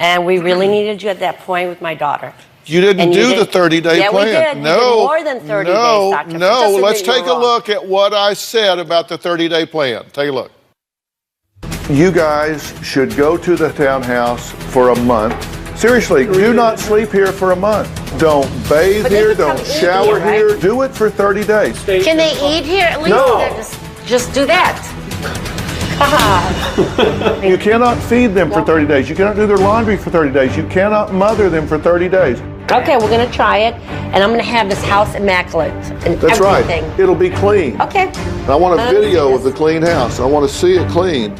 and we really needed you at that point with my daughter. You didn't do the 30-day plan. Yeah, we did. No, we did more than 30 days, Dr. Phill. No, Just let's admit take you a were look at what I said about the 30-day plan. Take a look. You guys should go to the townhouse for a month. Seriously, do not sleep here for a month. Don't bathe here, don't shower here. Do it for 30 days. Can they eat here at least? No. Just do that. You cannot feed them for 30 days. You cannot do their laundry for 30 days. You cannot mother them for 30 days. Okay, we're going to try it, and I'm going to have this house immaculate and That's everything. right. It'll be clean. Okay. And I want a video of the clean house. I want to see it clean.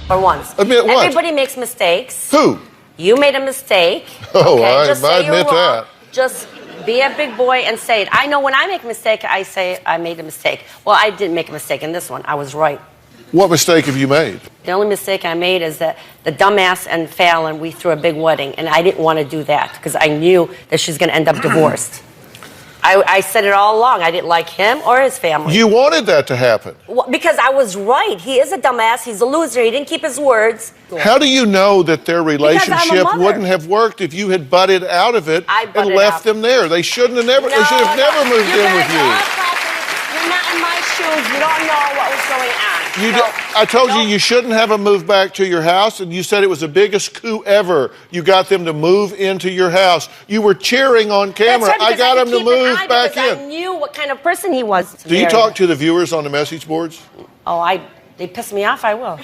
For once. Admit what? Everybody makes mistakes. Who? You made a mistake. Oh, okay? Just I say you're admit wrong. that. Just be a big boy and say it. I know when I make a mistake, I say I made a mistake. Well, I didn't make a mistake in this one. I was right. What mistake have you made? The only mistake I made is that the dumbass and Fallon, we threw a big wedding, and I didn't want to do that because I knew that she's going to end up divorced. I said it all along. I didn't like him or his family. You wanted that to happen. Well, because I was right. He is a dumbass. He's a loser. He didn't keep his words. How do you know that their relationship wouldn't have worked if you had butted out of it and left them there? They shouldn't have never. They should have never moved in with you. You're not in my shoes. You don't know what was going on. I told you you shouldn't have them move back to your house, and you said it was the biggest coup ever. You got them to move into your house. You were cheering on camera. That's right, I got him to move back in. I knew what kind of person he was. Do you talk to the viewers on the message boards? Oh, they piss me off. I will.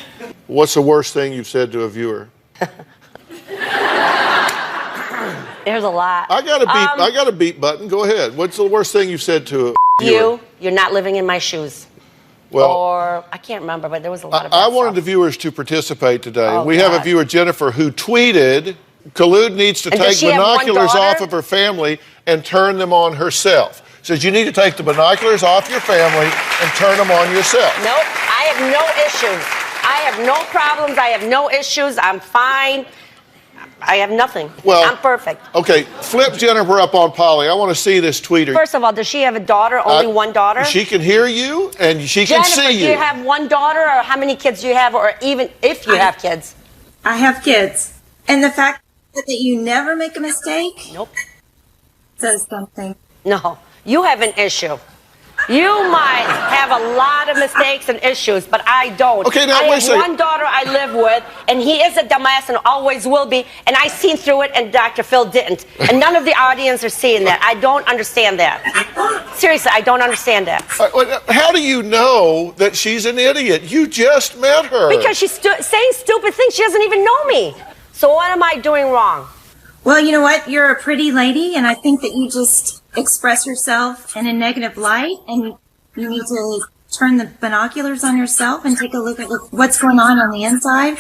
What's the worst thing you've said to a viewer? There's a lot. I got a beat button. Go ahead. What's the worst thing you've said to a viewer? You're not living in my shoes. Well, or I can't remember, but there was a lot of. I wanted the viewers to participate today. Oh, we have a viewer, Jennifer, who tweeted, "Khulud needs to take binoculars off of her family and turn them on herself." Says you need to take the binoculars off your family and turn them on yourself. Nope, I have no issues. I have no problems. I have no issues. I'm fine. I have nothing. Well, I'm perfect. Okay, flip Jennifer up on Polly. I want to see this tweeter. First of all, does she have a daughter? Only one daughter? She can hear you and she can see you. Jennifer, do you have one daughter, or how many kids do you have, or even if you have kids? I have kids. And the fact that you never make a mistake? Nope. Says something. No, you have an issue. You might have a lot of mistakes and issues, but I don't. Okay, now I have one daughter I live with, and he is a dumbass and always will be, and I seen through it, and Dr. Phill didn't. And none of the audience are seeing that. I don't understand that. Seriously, I don't understand that. How do you know that she's an idiot? You just met her. Because she's saying stupid things. She doesn't even know me. So what am I doing wrong? Well, you know what? You're a pretty lady, and I think that you just express yourself in a negative light, and you need to turn the binoculars on yourself and take a look at what's going on the inside.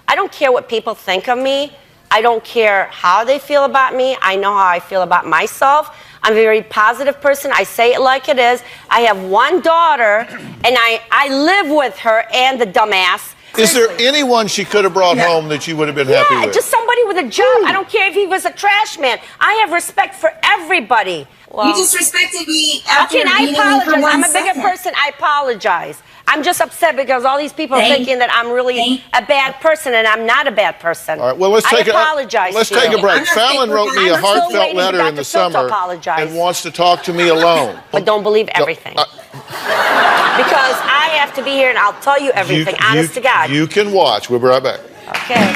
I don't care what people think of me. I don't care how they feel about me. I know how I feel about myself. I'm a very positive person. I say it like it is. I have one daughter, and I live with her and the dumbass. Is there anyone she could have brought home that you would have been happy with? Yeah, just somebody with a job. I don't care if he was a trash man. I have respect for everybody. Well, you just respected me after okay, and I apologize. I'm a bigger person. I apologize. I'm just upset because all these people are thinking that I'm really a bad person, and I'm not a bad person. All right, well, let's take apologize. Let's take a break. Fallon wrote me a heartfelt letter in the summer and wants to talk to me alone. But don't believe everything. Because I have to be here and I'll tell you everything, honest to God. You can watch. We'll be right back. Okay.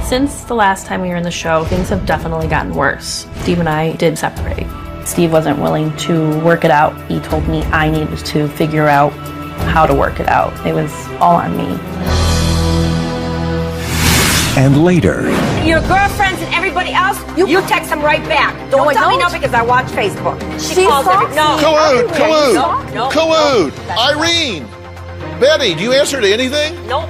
Since the last time we were in the show, things have definitely gotten worse. Steve and I did separate. Steve wasn't willing to work it out. He told me I needed to figure out how to work it out. It was all on me. And later, your girlfriends and everybody else, you text them right back. Don't tell me no because I watch Facebook. She calls every Khulud, Irene, Betty, do you answer to anything? Nope.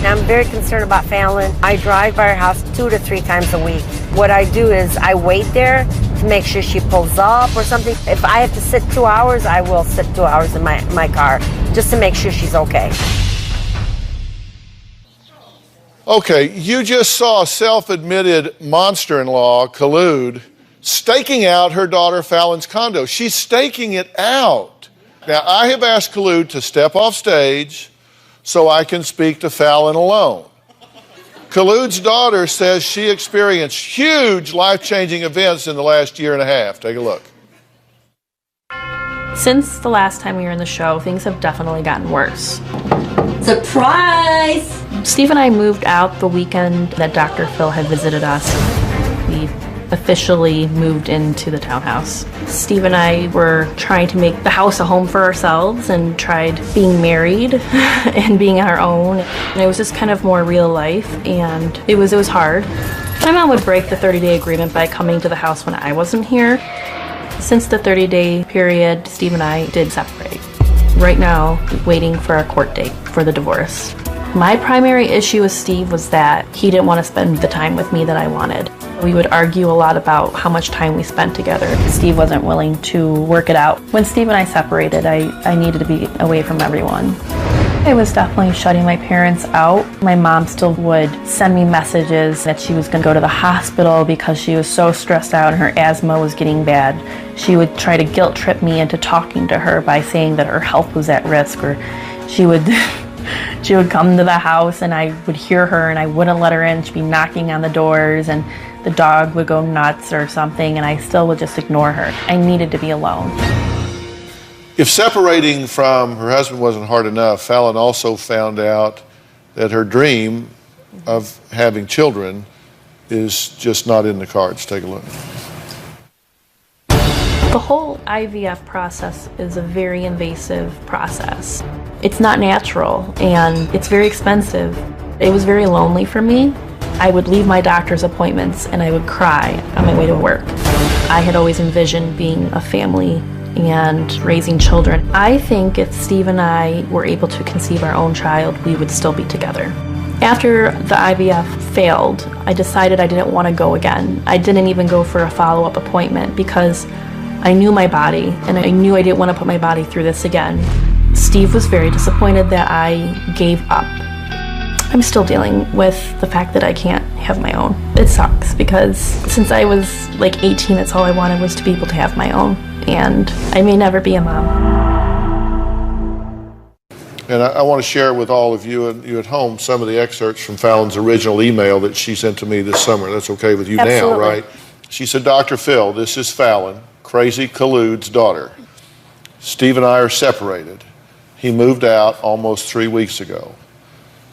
I'm very concerned about Fallon. I drive by her house 2 to 3 times a week. What I do is I wait there to make sure she pulls up or something. If I have to sit 2 hours, I will sit 2 hours in my car just to make sure she's okay. Okay, you just saw self-admitted monster-in-law, Khulud, staking out her daughter Fallon's condo. She's staking it out. Now, I have asked Khulud to step off stage so I can speak to Fallon alone. Khulud's daughter says she experienced huge life-changing events in the last year and a half. Take a look. Since the last time we were in the show, things have definitely gotten worse. Surprise! Steve and I moved out the weekend that Dr. Phill had visited us. We officially moved into the townhouse. Steve and I were trying to make the house a home for ourselves and tried being married and being on our own. And it was just kind of more real life, and it was hard. My mom would break the 30-day agreement by coming to the house when I wasn't here. Since the 30-day period, Steve and I did separate. Right now, waiting for a court date for the divorce. My primary issue with Steve was that he didn't want to spend the time with me that I wanted. We would argue a lot about how much time we spent together. Steve wasn't willing to work it out. When Steve and I separated, I needed to be away from everyone. I was definitely shutting my parents out. My mom still would send me messages that she was going to go to the hospital because she was so stressed out and her asthma was getting bad. She would try to guilt trip me into talking to her by saying that her health was at risk, or she would she would come to the house and I would hear her and I wouldn't let her in. She'd be knocking on the doors and the dog would go nuts or something, and I still would just ignore her. I needed to be alone. If separating from her husband wasn't hard enough, Fallon also found out that her dream of having children is just not in the cards. Take a look. The whole IVF process is a very invasive process. It's not natural and it's very expensive. It was very lonely for me. I would leave my doctor's appointments and I would cry on my way to work. I had always envisioned being a family and raising children. I think if Steve and I were able to conceive our own child, we would still be together. After the IVF failed, I decided I didn't want to go again. I didn't even go for a follow-up appointment because I knew my body and I knew I didn't want to put my body through this again. Steve was very disappointed that I gave up. I'm still dealing with the fact that I can't have my own. It sucks because since I was like 18, that's all I wanted was to be able to have my own. And I may never be a mom. And I want to share with all of you and you at home some of the excerpts from Fallon's original email that she sent to me this summer. That's okay with you Absolutely. now, right? She said, Dr. Phill, this is Fallon, Crazy Khaloud's daughter. Steve and I are separated. He moved out almost 3 weeks ago.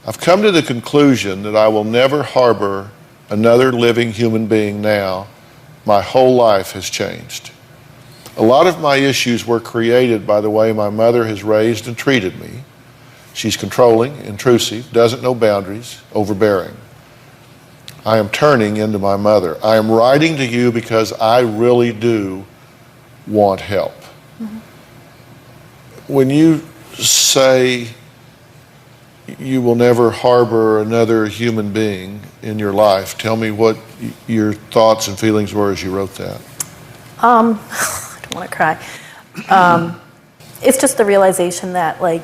I've come to the conclusion that I will never harbor another living human being now. My whole life has changed. A lot of my issues were created by the way my mother has raised and treated me. She's controlling, intrusive, doesn't know boundaries, overbearing. I am turning into my mother. I am writing to you because I really do want help. Mm-hmm. When you say you will never harbor another human being in your life, tell me what your thoughts and feelings were as you wrote that. I don't want to cry. It's just the realization that, like,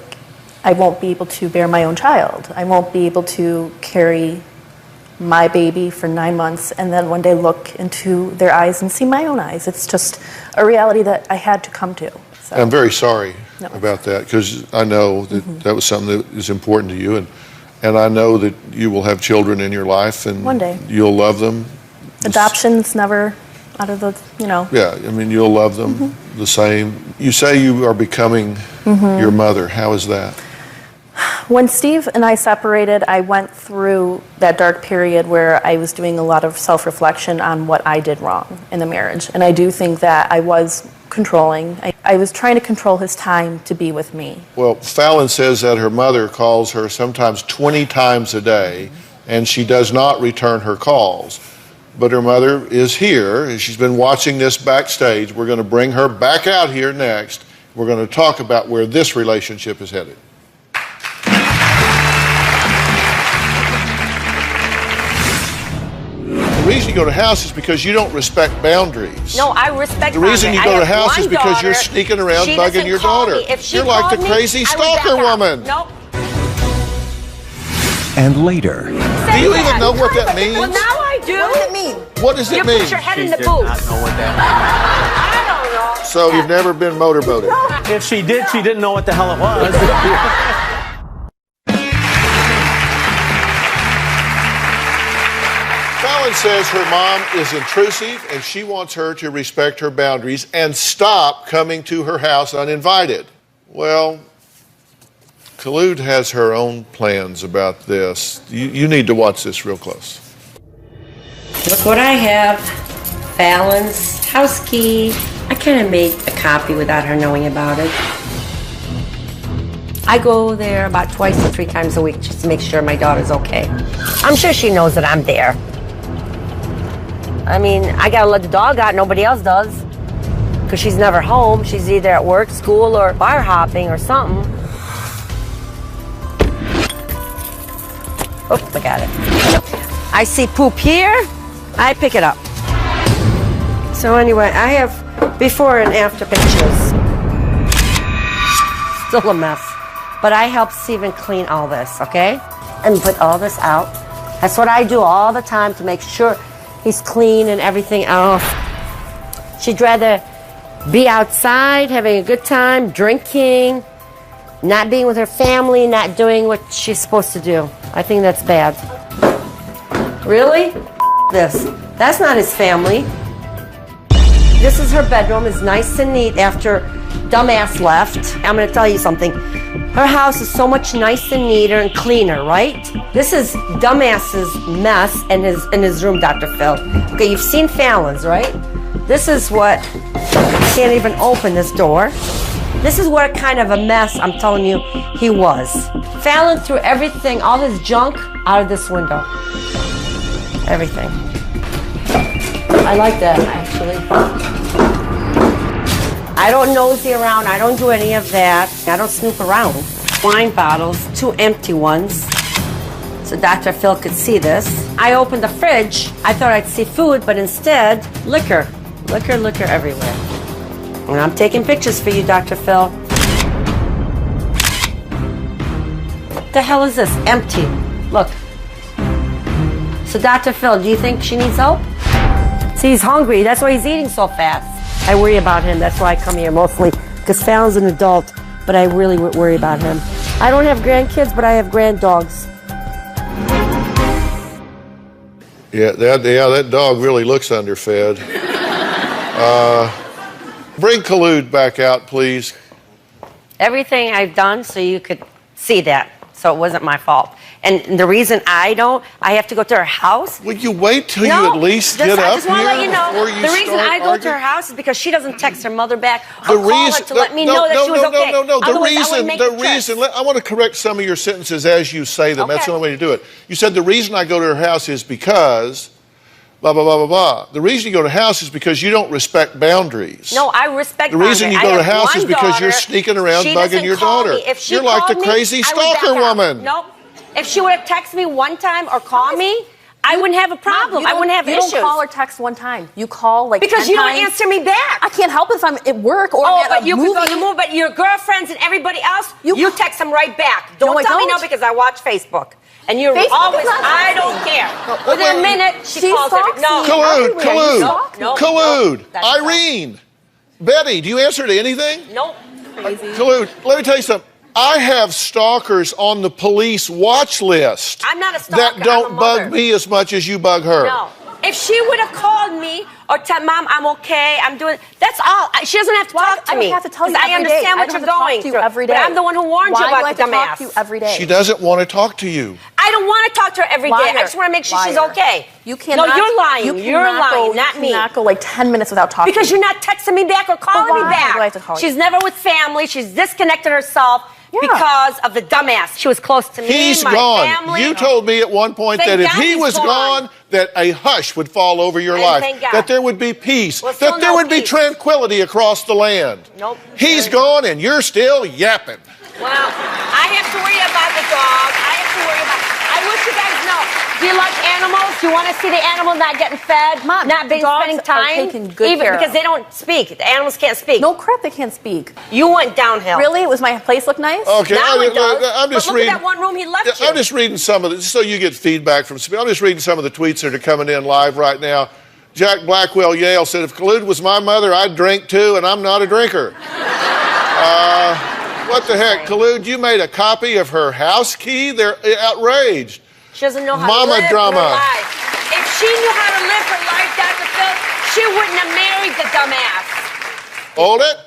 I won't be able to bear my own child. I won't be able to carry my baby for 9 months and then one day look into their eyes and see my own eyes. It's just a reality that I had to come to. So. I'm very sorry about that because I know that that was something that is important to you, and I know that you will have children in your life and one day you'll love them. Adoption's never out of the, Yeah, I mean, you'll love them the same. You say you are becoming your mother. How is that? When Steve and I separated, I went through that dark period where I was doing a lot of self-reflection on what I did wrong in the marriage. And I do think that I was controlling. I was trying to control his time to be with me. Well, Fallon says that her mother calls her sometimes 20 times a day, and she does not return her calls. But her mother is here, and she's been watching this backstage. We're going to bring her back out here next. We're going to talk about where this relationship is headed. The reason you go to house is because you don't respect boundaries. No, I respect The reason you go to house is because you're daughter. sneaking around She bugging doesn't your call daughter. me. If she You're like the called me, crazy I would stalker back out. woman. Nope. And later. Do you even know what that means? Well, now I do. What does it mean? What does it you mean? put your head in She the did booth. not know what that I don't know. So you've never been motorboated? meant. If she did, she didn't know what the hell it was. Fallon says her mom is intrusive and she wants her to respect her boundaries and stop coming to her house uninvited. Well, Khaloud has her own plans about this. You need to watch this real close. Look what I have. Fallon's house key. I kind of made a copy without her knowing about it. I go there about 2 to 3 times a week just to make sure my daughter's okay. I'm sure she knows that I'm there. I mean, I gotta let the dog out, nobody else does. Because she's never home. She's either at work, school, or bar hopping or something. Oh, I got it. I see poop here, I pick it up. So anyway, I have before and after pictures. Still a mess. but I help Steven clean all this, okay? And put all this out. That's what I do all the time to make sure he's clean and everything else. She'd rather be outside, having a good time, drinking, not being with her family, not doing what she's supposed to do. I think that's bad. Really? This. That's not his family. This is her bedroom. It's nice and neat after dumbass left. I'm going to tell you something. Her house is so much nicer and neater and cleaner, right? This is dumbass's mess in his room, Dr. Phill. Okay, you've seen Fallon's, right? This is what, I can't even open this door. This is what kind of a mess, I'm telling you, he was. Phallon threw everything, all his junk, out of this window. Everything. I like that, actually. I don't nosy around. I don't do any of that. I don't snoop around. Wine bottles, 2 empty ones, so Dr. Phill could see this. I opened the fridge. I thought I'd see food, but instead, liquor. Liquor everywhere. And I'm taking pictures for you, Dr. Phill. What the hell is this? Empty. Look. So, Dr. Phill, do you think she needs help? See, he's hungry. That's why he's eating so fast. I worry about him. That's why I come here mostly, because Fallon's an adult, but I really worry about him. I don't have grandkids, but I have grand dogs. Yeah, that dog really looks underfed. Bring Khulud back out, please. Everything I've done so you could see that, so it wasn't my fault. And the reason I have to go to her house. Would you wait till you at least get up here? I just want to let you know, before you the reason start I go to her house is because she doesn't text her mother back or call her to let me know that she was okay. No. The reason, I want to correct some of your sentences as you say them. Okay. That's the only way to do it. You said the reason I go to her house is because blah, blah, blah, blah, blah. The reason you go to her house is because you don't respect boundaries. No, I respect boundaries. The reason you go to her house is because you're sneaking around bugging your daughter. You're like the crazy stalker woman. Nope. If she would have texted me one time or called me, I wouldn't have a problem. I wouldn't have issues. You don't call or text one time. You call like because 10 you don't times. Answer me back. I can't help it if I'm at work or at a movie. But your girlfriends and everybody else, you text them right back. Don't tell me no because I watch Facebook. And you're always, I don't care. Within a minute, she calls every. No. Khulud. Irene. Betty, do you answer to anything? Nope. Khulud, let me tell you something. I have stalkers on the police watch list. I'm not a stalker. That don't bug me as much as you bug her. No. If she would have called me or tell Mom I'm okay, I'm doing. That's all. She doesn't have to talk to me. I don't have to tell you I understand what you're going through. Every day. But I'm the one who warned you about the dumbass. Talk to you every day? She doesn't want to talk to you. I don't want to talk to her every day. I just want to make sure she's okay. You cannot. No, you're lying. You're lying, not me. You cannot go like 10 minutes without talking. Because you're not texting me back or calling me back. Do I have to call you? She's never with family. She's disconnected herself. Because of the dumbass. She was close to me, He's my gone. family. You told me at one point that if he was gone, that a hush would fall over your life. That there would be peace. That there would be tranquility across the land. Nope. He's gone and you're still yapping. Well, I have to worry about the dog. I wish you guys know. Do you like animals? Do you want to see the animal not getting fed? Mom, not being spending time? Because they don't speak. The animals can't speak. No crap, they can't speak. You went downhill. Really? Was my place look nice? Okay, I'm just reading. Look at that one room he left you. I'm just reading some of it, so you get feedback from. I'm just reading some of the tweets that are coming in live right now. Jack Blackwell Yale said, "If Khulud was my mother, I'd drink too, and I'm not a drinker." What the heck, Khulud? You made a copy of her house key? They're outraged. She doesn't know how to live her life. If she knew how to live her life, Dr. Phill, she wouldn't have married the dumbass. Hold it.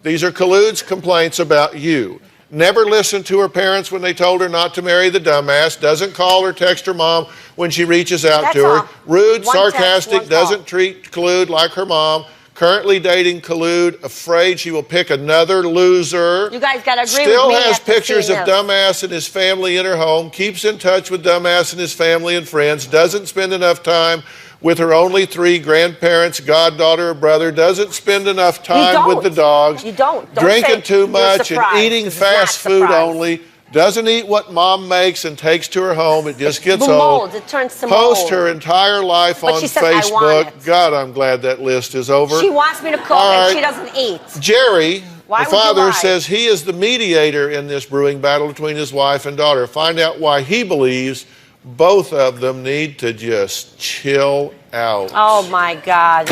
These are Khulud's complaints about you. Never listened to her parents when they told her not to marry the dumbass. Doesn't call or text her mom when she reaches out to her. Rude, sarcastic, doesn't treat Khulud like her mom. Currently dating Khulud, afraid she will pick another loser. You guys gotta agree Still with me. has pictures of Dumbass and his family in her home. Keeps in touch with Dumbass and his family and friends. Doesn't spend enough time with her only 3 grandparents, goddaughter, or brother. Doesn't spend enough time with the dogs. You don't. Drinking too much and eating fast food only. Doesn't eat what mom makes and takes to her home. It just gets old. It turns to Post mold. her entire life on Facebook. God, I'm glad that list is over. She wants me to cook and she doesn't eat. Jerry Why the would you father lie? says he is the mediator in this brewing battle between his wife and daughter. Find out why he believes both of them need to just chill out. Oh my God.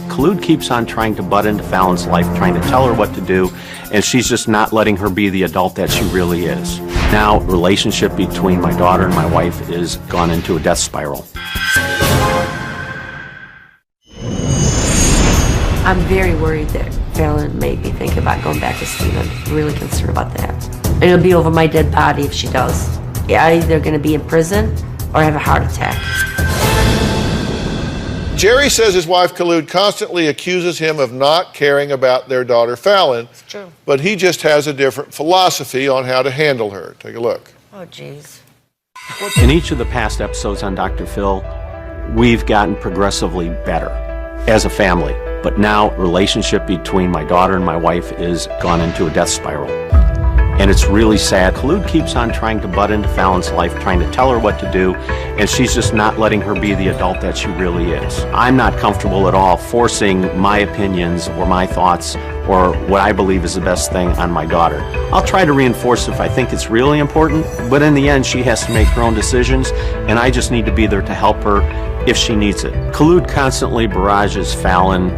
Khulud keeps on trying to butt into Fallon's life, trying to tell her what to do, and she's just not letting her be the adult that she really is. Now, the relationship between my daughter and my wife is gone into a death spiral. I'm very worried that Fallon made me think about going back to Stephen. I'm really concerned about that. And it'll be over my dead body if she does. Yeah, either going to be in prison or have a heart attack. Jerry says his wife Khulud constantly accuses him of not caring about their daughter Fallon. It's true. But he just has a different philosophy on how to handle her. Take a look. Oh, jeez. In each of the past episodes on Dr. Phill, we've gotten progressively better as a family. But now, relationship between my daughter and my wife is gone into a death spiral. And it's really sad. Khulud keeps on trying to butt into Fallon's life, trying to tell her what to do, and she's just not letting her be the adult that she really is. I'm not comfortable at all forcing my opinions or my thoughts or what I believe is the best thing on my daughter. I'll try to reinforce if I think it's really important, but in the end, she has to make her own decisions, and I just need to be there to help her if she needs it. Khulud constantly barrages Fallon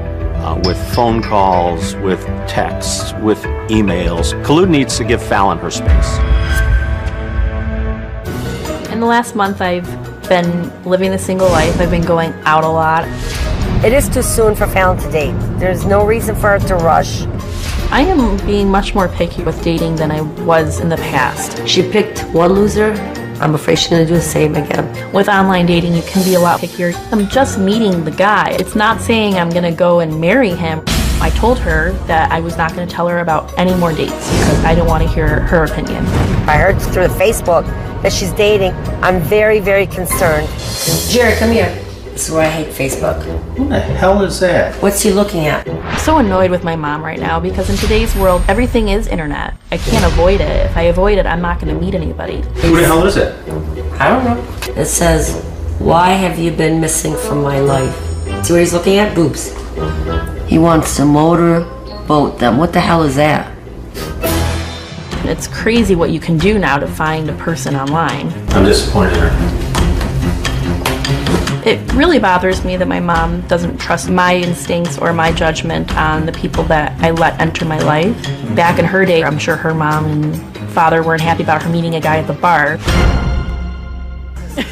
with phone calls, with texts, with emails. Khulud needs to give Fallon her space. In the last month, I've been living the single life. I've been going out a lot. It is too soon for Fallon to date. There's no reason for her to rush. I am being much more picky with dating than I was in the past. She picked one loser. I'm afraid she's going to do the same again. With online dating, you can be a lot pickier. I'm just meeting the guy. It's not saying I'm going to go and marry him. I told her that I was not going to tell her about any more dates because I don't want to hear her opinion. I heard through the Facebook that she's dating. I'm very, very concerned. Jerry, come here. This is why I hate Facebook. What the hell is that? What's he looking at? I'm so annoyed with my mom right now because in today's world, everything is internet. I can't avoid it. If I avoid it, I'm not going to meet anybody. Who the hell is it? I don't know. It says, why have you been missing from my life? See what he's looking at? Boobs. He wants to motorboat them. What the hell is that? It's crazy what you can do now to find a person online. I'm disappointed in her. It really bothers me that my mom doesn't trust my instincts or my judgment on the people that I let enter my life. Back in her day, I'm sure her mom and father weren't happy about her meeting a guy at the bar.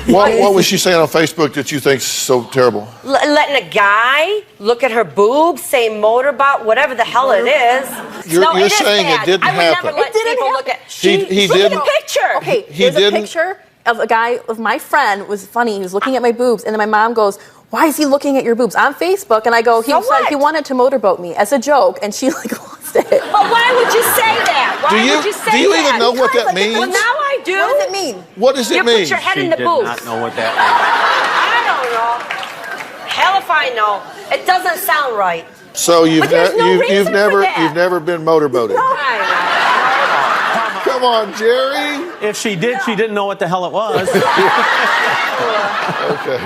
What was she saying on Facebook that you think's so terrible? Letting a guy look at her boobs, say motorboat, whatever the hell it is. You're saying it didn't happen. Never let people look at. He Look at didn't. the picture. Okay, He here's didn't- a picture of a guy, of my friend, was funny. He was looking at my boobs, and then my mom goes, why is he looking at your boobs? On Facebook, and I go, he So said what? he wanted to motorboat me as a joke, and she like lost it. But why would you say that? Why would you say Do you that? even know what that means? Well, now I do. What does it mean? What does it You mean? put your head She in the did boobs. not know what that I don't know. Hell if I know. It doesn't sound right. So you've But there's no reason for that. you've never been motorboated. I Come on, Jerry. means. If she did, she didn't know what the hell it was. Okay.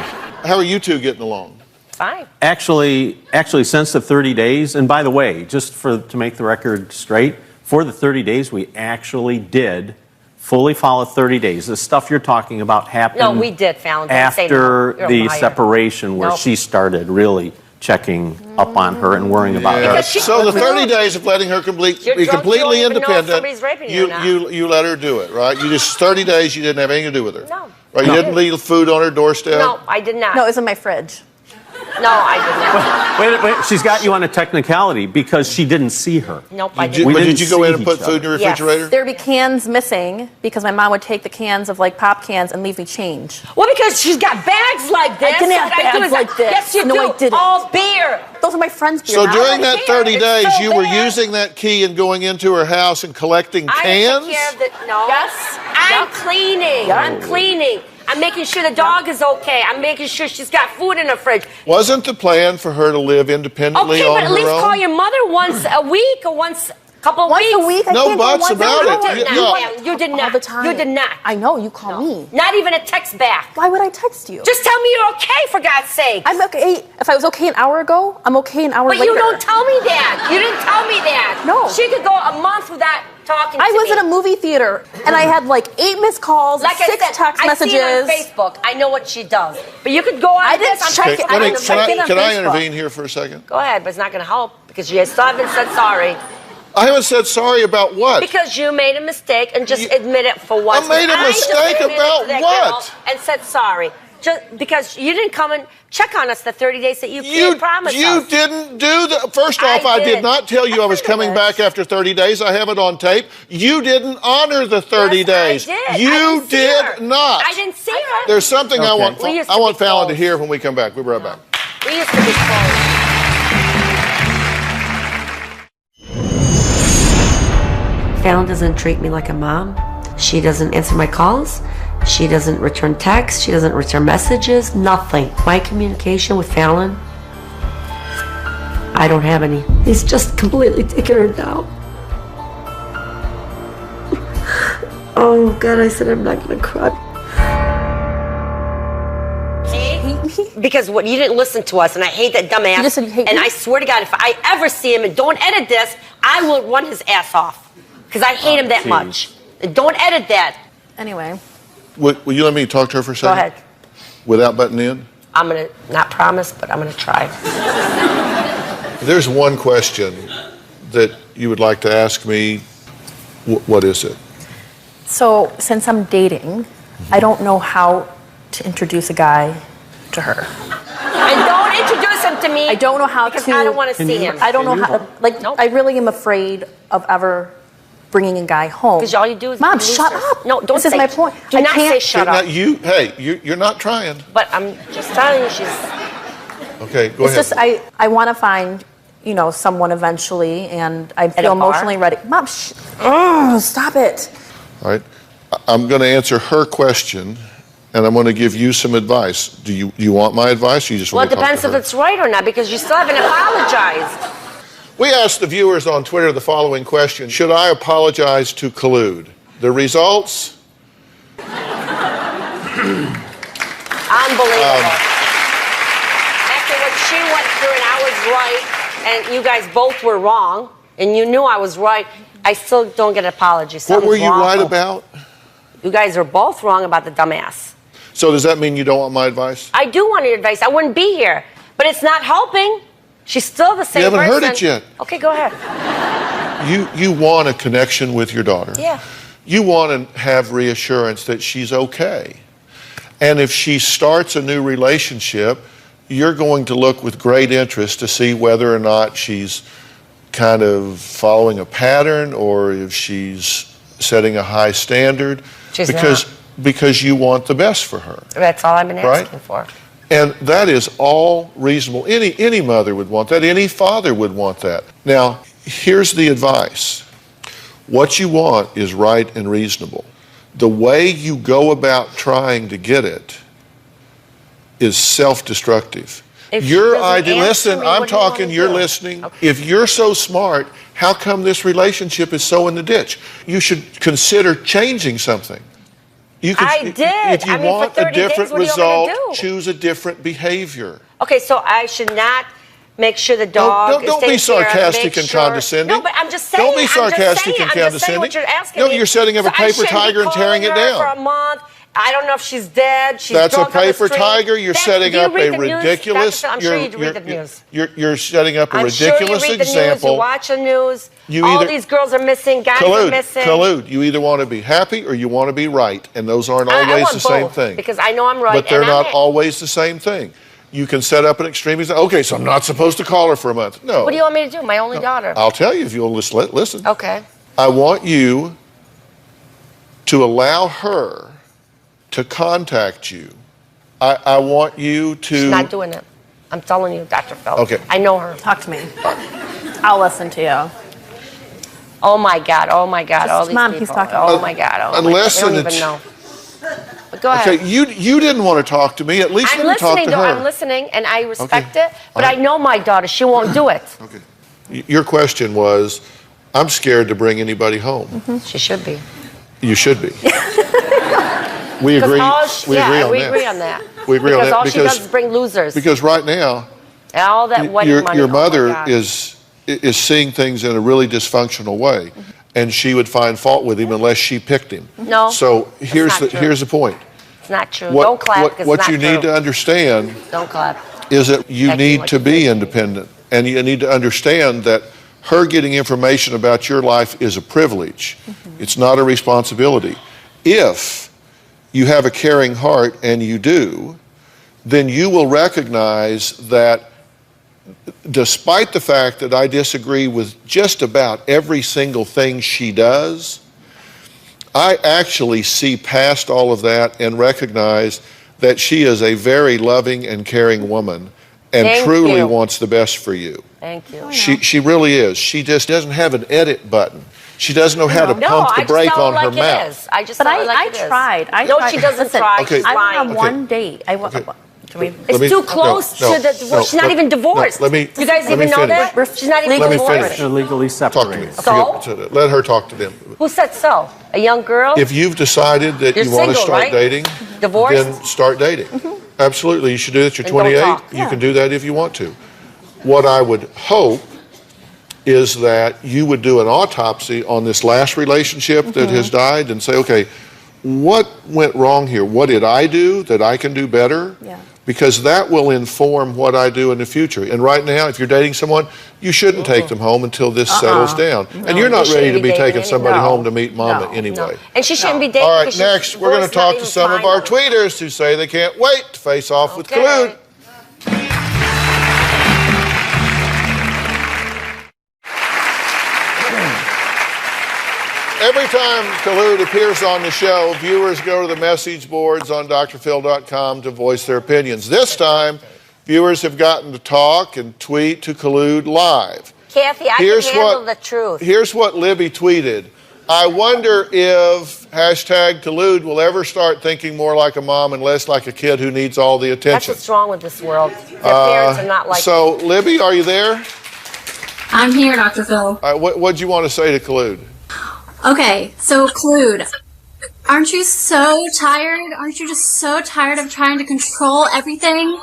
How are you two getting along? Fine. Actually, since the 30 days, and by the way, just to make the record straight, for the 30 days, we actually did fully follow 30 days. The stuff you're talking about happened No, we did, Fallon. Don't say no. after You're a the liar. separation where Nope. she started really checking up on her and worrying about her. Because she- So the 30 days of letting her be You're drunk, you completely don't even know if independent, somebody's raping you or not. you let her do it, right? You just 30 days you didn't have anything to do with her. No. Right? You didn't leave food on her doorstep. No, I did not. No, it's in my fridge. No, I did not. Wait, she's got you on a technicality because she didn't see her. Nope, I Did you, didn't. but didn't did you go in and see put each food in your Yes. refrigerator? There'd be cans missing because my mom would take the cans of like pop cans and leave me change. Well, because she's got bags like this. I didn't have What do bags is like this. Yes, you No, do. I didn't. All beer. Those are my friends' beer. So Now during I that can't. 30 It's days, still you were there. using that key and going into her house and collecting I cans? take care of the, no. Yes. I'm Yep. cleaning. Yep. I'm cleaning. I'm making sure the dog is okay. I'm making sure she's got food in her fridge. Wasn't the plan for her to live independently Okay, on but at her least own? call your mother once a week or once Couple Once weeks. a week? I No can't go buts once about a it. week. You did not. All the time. You did not. I know, you call me. Not even a text back. Why would I text you? Just tell me you're okay, for God's sake. I'm okay. If I was okay an hour ago, I'm okay an hour But later. you don't tell me that. You didn't tell me that. No. She could go a month without talking I to me. was in a movie theater and I had like 8 missed calls, Like 6 I said, text messages. I see it on Facebook. I know what she does. But you could go on I didn't this. check it. I didn't check in on Can I Facebook. intervene here for a second? Go ahead, but it's not going to help because you still haven't said sorry. I haven't said sorry about what? Because you made a mistake and just admit it for once. I made a mistake about what? And said sorry. Just because you didn't come and check on us the 30 days that you promised us. You didn't do the. First off, I did not tell you I was coming back after 30 days. I have it on tape. You didn't honor the 30 days. I did. You did not. I didn't see her. There's something I want. We used I to want be Fallon to close. hear when we come back. We'll be right back. We used to be close. Fallon doesn't treat me like a mom. She doesn't answer my calls. She doesn't return texts. She doesn't return messages. Nothing. My communication with Fallon, I don't have any. He's just completely taken her down. Oh, God, I said I'm not going to cry. Because what you didn't listen to us, and I hate that dumbass. You just said you hate and me? I swear to God, if I ever see him and don't edit this, I will run his ass off. Because I hate him that geez. much. And don't edit that. Anyway. Will you let me talk to her for a Go second? ahead. Without butting in? I'm going to not promise, but I'm going to try. There's one question that you would like to ask me. What is it? So, since I'm dating, I don't know how to introduce a guy to her. And don't introduce him to me. I don't know how because to. I don't want to see him. I don't know how. Like, Nope. I really am afraid of ever bringing a guy home. Because all you do is Mom, be shut losers. up. No, don't This say. is my point. Do I not can't- say shut up. You're not trying. But I'm just telling you, she's. Okay, go It's ahead. just I want to find someone eventually, and I a feel bar? emotionally ready. Mom, stop it. All right. I'm going to answer her question, and I'm going to give you some advice. Do you want my advice, or you just Well, want it to talk depends to if her? it's right or not, because you still haven't apologized. We asked the viewers on Twitter the following question: should I apologize to collude? The results? Unbelievable. After what she went through and I was right, and you guys both were wrong, and you knew I was right, I still don't get an apology. What were Something's you wrong. right about? You guys are both wrong about the dumbass. So does that mean you don't want my advice? I do want your advice. I wouldn't be here. But it's not helping. She's still the same haven't person. heard it yet. Okay, go ahead. You want a connection with your daughter. Yeah. You want to have reassurance that she's okay. And if she starts a new relationship, you're going to look with great interest to see whether or not she's kind of following a pattern or if she's setting a high standard. She's because you want the best for her. That's all I've been Right? asking for. And that is all reasonable. Any mother would want that. Any father would want that. Now, here's the advice. What you want is right and reasonable. The way you go about trying to get it is self-destructive. If she Your doesn't idea, answer listen, me, I'm what do you want talking, to you're do? listening. Okay. If you're so smart, how come this relationship is so in the ditch? You should consider changing something. You could, I did. If you I mean, for want a 30 days, different what do you want me result, to do? choose a different behavior. Okay, so I should not make sure the dog is Don't be taken care of, sarcastic make and sure- condescending. No, but I'm just saying. Don't be I'm just sarcastic saying, and I'm just saying condescending. what you're asking No, me. you're setting up a So I paper shouldn't be tiger and tearing it calling her down. For a month. I don't know if she's dead. She's That's a drunk on the paper street. tiger. You're setting Do you up read a the news? ridiculous. Dr. Phil, I'm sure you read the news. You're setting up a I'm sure you ridiculous read the news, example. you watch the news. You All either- these girls are missing, guys are missing. Collude. You either want to be happy or you want to be right, and those aren't I always want the same both, thing. because I know I'm right. But they're and I'm not always the same thing. You can set up an extreme. Okay, so I'm not supposed to call her for a month. No. What do you want me to do? My only daughter. I'll tell you if you'll listen. Okay. I want you to allow her to contact you. I want you to. She's not doing it. I'm telling you, Dr. Phil. Okay. I know her. Talk to me. I'll listen to you. Oh my God! Oh my God! All these Mom, people. he's talking. Oh my God! Oh Unless my God. They don't it's- even know. But go ahead. Okay, you didn't want to talk to me. At least I'm let me talk listening, to though. her. I'm listening, and I respect Okay. it. But All I right. know my daughter. She won't do it. Okay. Your question was, I'm scared to bring anybody home. She should be. You should be. We agree. We agree on that. We agree on that all because she does is bring losers. Because right now, all that wedding money. Your mother is seeing things in a really dysfunctional way, and she would find fault with him unless she picked him. No. So here's the point. It's not true. Don't clap because what it's you not need true. to understand Don't clap. is that you need to be independent, and you need to understand that her getting information about your life is a privilege. It's not a responsibility. If you have a caring heart, and you do, then you will recognize that despite the fact that I disagree with just about every single thing she does, I actually see past all of that and recognize that she is a very loving and caring woman and truly wants the best for you. Thank you. She really is. She just doesn't have an edit button. She doesn't know how to pump the brake on her mouth. I just tried. No, she doesn't try. Okay. I went on one date. It's too close to the divorce. She's not even divorced. You guys even know that? She's not even divorced. They're legally separated. Let her talk to them. Who said so? A young girl? If you've decided that you want to start dating, divorced? then start dating. Absolutely. You should do that. You're 28. You can do that if you want to. What I would hope is that you would do an autopsy on this last relationship that has died and say, okay, what went wrong here? What did I do that I can do better? Yeah. Because that will inform what I do in the future. And right now, if you're dating someone, you shouldn't take them home until this settles down. No, and you're not ready to be taking somebody home to meet mama anyway. And she shouldn't be dating. All right, next, we're going to talk to some of our tweeters who say they can't wait to face off with Collude. Every time Collude appears on the show, viewers go to the message boards on drphil.com to voice their opinions. This time, viewers have gotten to talk and tweet to Collude live. Kathy, I can handle the truth. Here's what Libby tweeted. I wonder if #Collude will ever start thinking more like a mom and less like a kid who needs all the attention. That's what's wrong with this world. Their parents are not like So, Libby, are you there? I'm here, Dr. Phill. What'd you want to say to Collude? Okay, so Collude, aren't you so tired? Aren't you just so tired of trying to control everything?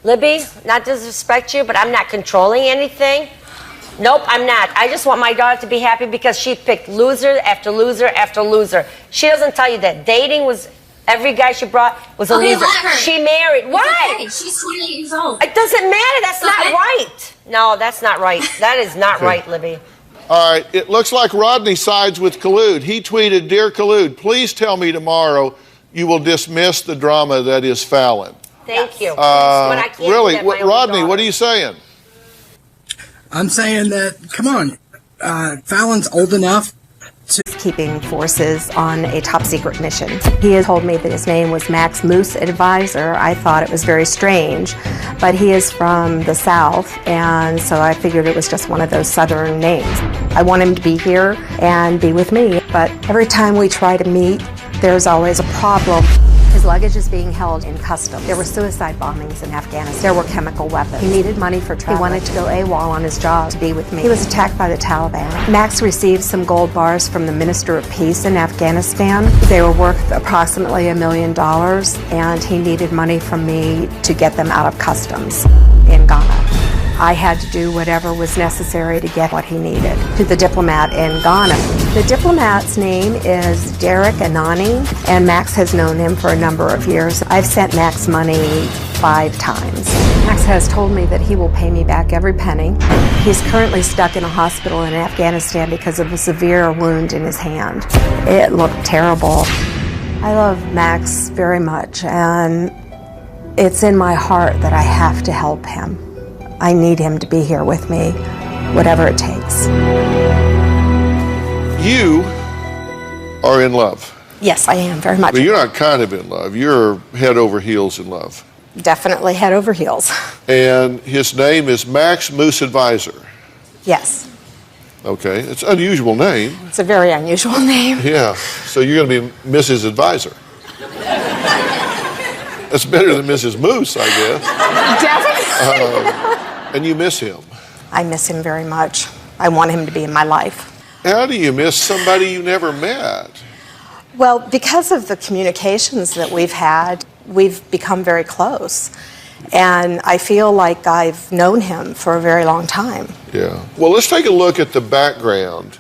Libby, not to disrespect you, but I'm not controlling anything. Nope, I'm not. I just want my daughter to be happy because she picked loser after loser after loser. She doesn't tell you that dating was, every guy she brought was a loser. Let her. She married. Why? Okay, she's 28 years old. It doesn't matter. That's not right. No, that's not right. That is not right, Libby. All right, it looks like Rodney sides with Collude. He tweeted, Dear Collude, please tell me tomorrow you will dismiss the drama that is Fallon. Thank you. But I can't really? do that, my Rodney, own what are you saying? I'm saying that, come on, Fallon's old enough to... Keeping forces on a top secret mission. He has told me that his name was Max Moose Advisor. I thought it was very strange, but he is from the South, and so I figured it was just one of those Southern names. I want him to be here and be with me, but every time we try to meet, there's always a problem. His luggage is being held in customs. There were suicide bombings in Afghanistan. There were chemical weapons. He needed money for travel. He wanted to go AWOL on his job to be with me. He was attacked by the Taliban. Max received some gold bars from the Minister of Peace in Afghanistan. They were worth approximately $1 million, and he needed money from me to get them out of customs in Ghana. I had to do whatever was necessary to get what he needed to the diplomat in Ghana. The diplomat's name is Derek Anani, and Max has known him for a number of years. I've sent Max money 5 times. Max has told me that he will pay me back every penny. He's currently stuck in a hospital in Afghanistan because of a severe wound in his hand. It looked terrible. I love Max very much, and it's in my heart that I have to help him. I need him to be here with me, whatever it takes. You are in love. Yes, I am, very much. But you're not kind of in love. You're head over heels in love. Definitely head over heels. And his name is Max Moose Advisor. Yes. Okay, it's an unusual name. It's a very unusual name. Yeah, so you're going to be Mrs. Advisor. That's better than Mrs. Moose, I guess. Definitely. And you miss him. I miss him very much. I want him to be in my life. How do you miss somebody you never met? Well, because of the communications that we've had, we've become very close. And I feel like I've known him for a very long time. Yeah. Well, let's take a look at the background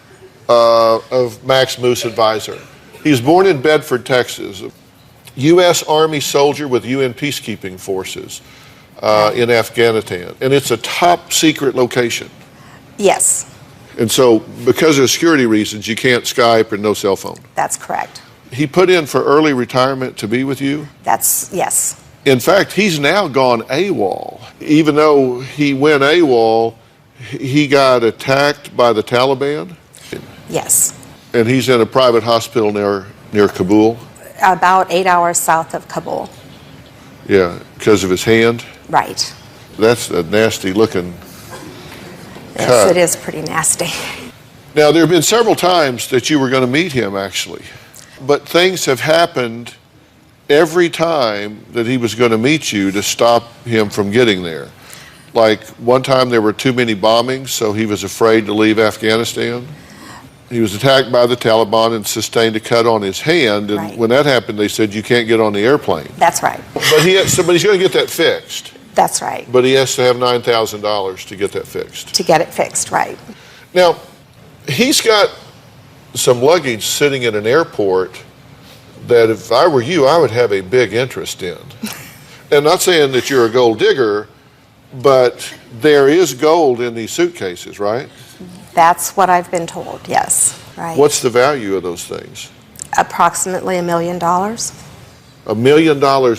of Max Moose Advisor. He was born in Bedford, Texas, a U.S. Army soldier with UN peacekeeping forces in Afghanistan. And it's a top secret location. Yes, And so, because of security reasons, you can't Skype and no cell phone. that's correct. He put in for early retirement to be with you. Yes. In fact, he's now gone AWOL. Even though he went AWOL, he got attacked by the Taliban. Yes. And he's in a private hospital near Kabul. About 8 hours south of Kabul. Yeah, because of his hand. Right. That's a nasty looking Yes, cut. it is pretty nasty. Now, there have been several times that you were going to meet him, actually. But things have happened every time that he was going to meet you to stop him from getting there. Like one time there were too many bombings, so he was afraid to leave Afghanistan. He was attacked by the Taliban and sustained a cut on his hand. And Right. when that happened, they said, you can't get on the airplane. That's right. But he's going to get that fixed. That's right. But he has to have $9,000 to get that fixed. To get it fixed, right. Now, he's got some luggage sitting in an airport that if I were you, I would have a big interest in. And not saying that you're a gold digger, but there is gold in these suitcases, right? That's what I've been told, yes. Right. What's the value of those things? Approximately $1 million. $1 million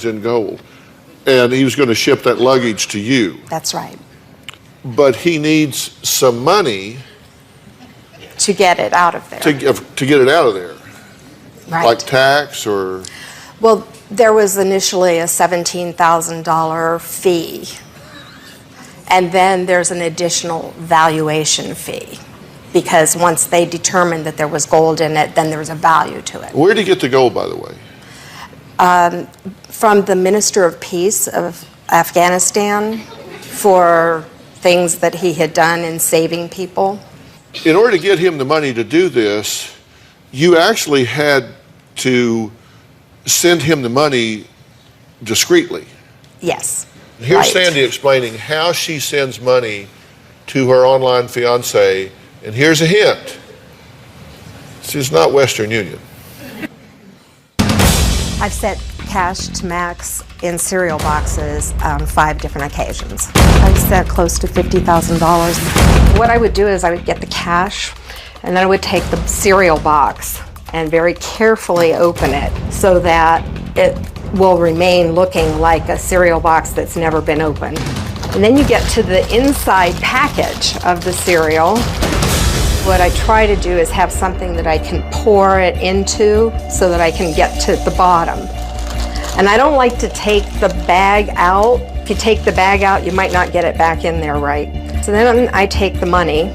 in gold. And he was going to ship that luggage to you. That's right. But he needs some money To get it out of there. to get it out of there. Right. Like tax or... Well, there was initially a $17,000 fee. And then there's an additional valuation fee. Because once they determined that there was gold in it, then there was a value to it. Where did he get the gold, by the way? From the Minister of Peace of Afghanistan for things that he had done in saving people. In order to get him the money to do this, you actually had to send him the money discreetly. Yes. Here's right. Sandy explaining how she sends money to her online fiance, and here's a hint. She's not Western Union. I've sent cash to Max in cereal boxes on 5 different occasions. I've sent close to $50,000. What I would do is I would get the cash and then I would take the cereal box and very carefully open it so that it will remain looking like a cereal box that's never been opened. And then you get to the inside package of the cereal. What I try to do is have something that I can pour it into so that I can get to the bottom. And I don't like to take the bag out. If you take the bag out, you might not get it back in there right. So then I take the money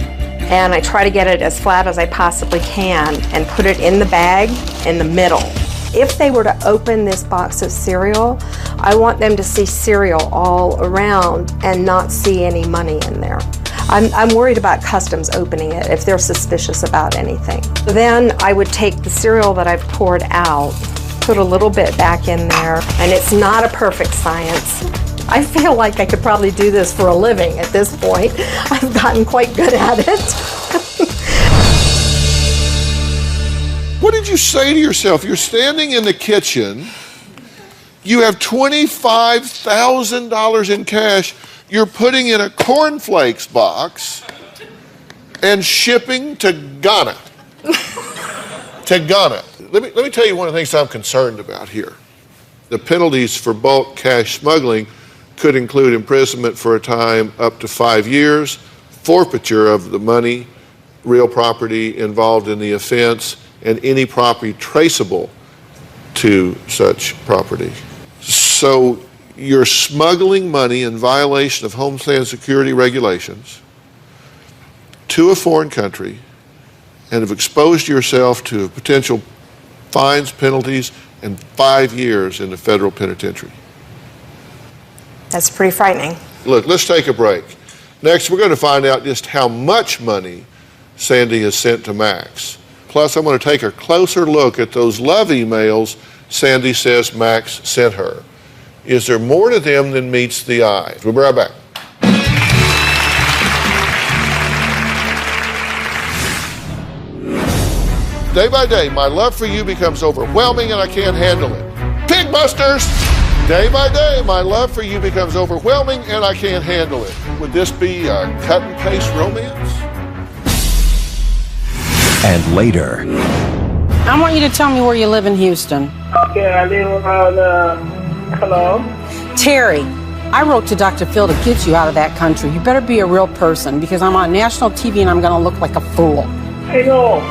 and I try to get it as flat as I possibly can and put it in the bag in the middle. If they were to open this box of cereal, I want them to see cereal all around and not see any money in there. I'm worried about customs opening it if they're suspicious about anything. Then I would take the cereal that I've poured out, put a little bit back in there, and it's not a perfect science. I feel like I could probably do this for a living at this point. I've gotten quite good at it. What did you say to yourself? You're standing in the kitchen, you have $25,000 in cash, you're putting in a cornflakes box and shipping to Ghana. To Ghana. Let me tell you one of the things I'm concerned about here. The penalties for bulk cash smuggling could include imprisonment for a time up to 5 years, forfeiture of the money, real property involved in the offense, and any property traceable to such property. So you're smuggling money in violation of Homeland Security regulations to a foreign country and have exposed yourself to potential fines, penalties, and 5 years in the federal penitentiary. That's pretty frightening. Look, let's take a break. Next, we're going to find out just how much money Sandy has sent to Max. Plus, I'm going to take a closer look at those love emails Sandy says Max sent her. Is there more to them than meets the eye? We'll be right back. Day by day, my love for you becomes overwhelming and I can't handle it. Pig Busters! Day by day, my love for you becomes overwhelming and I can't handle it. Would this be a cut and paste romance? And later. I want you to tell me where you live in Houston. Okay, I live around, hello? Terry, I wrote to Dr. Phill to get you out of that country. You better be a real person because I'm on national TV and I'm going to look like a fool. I know.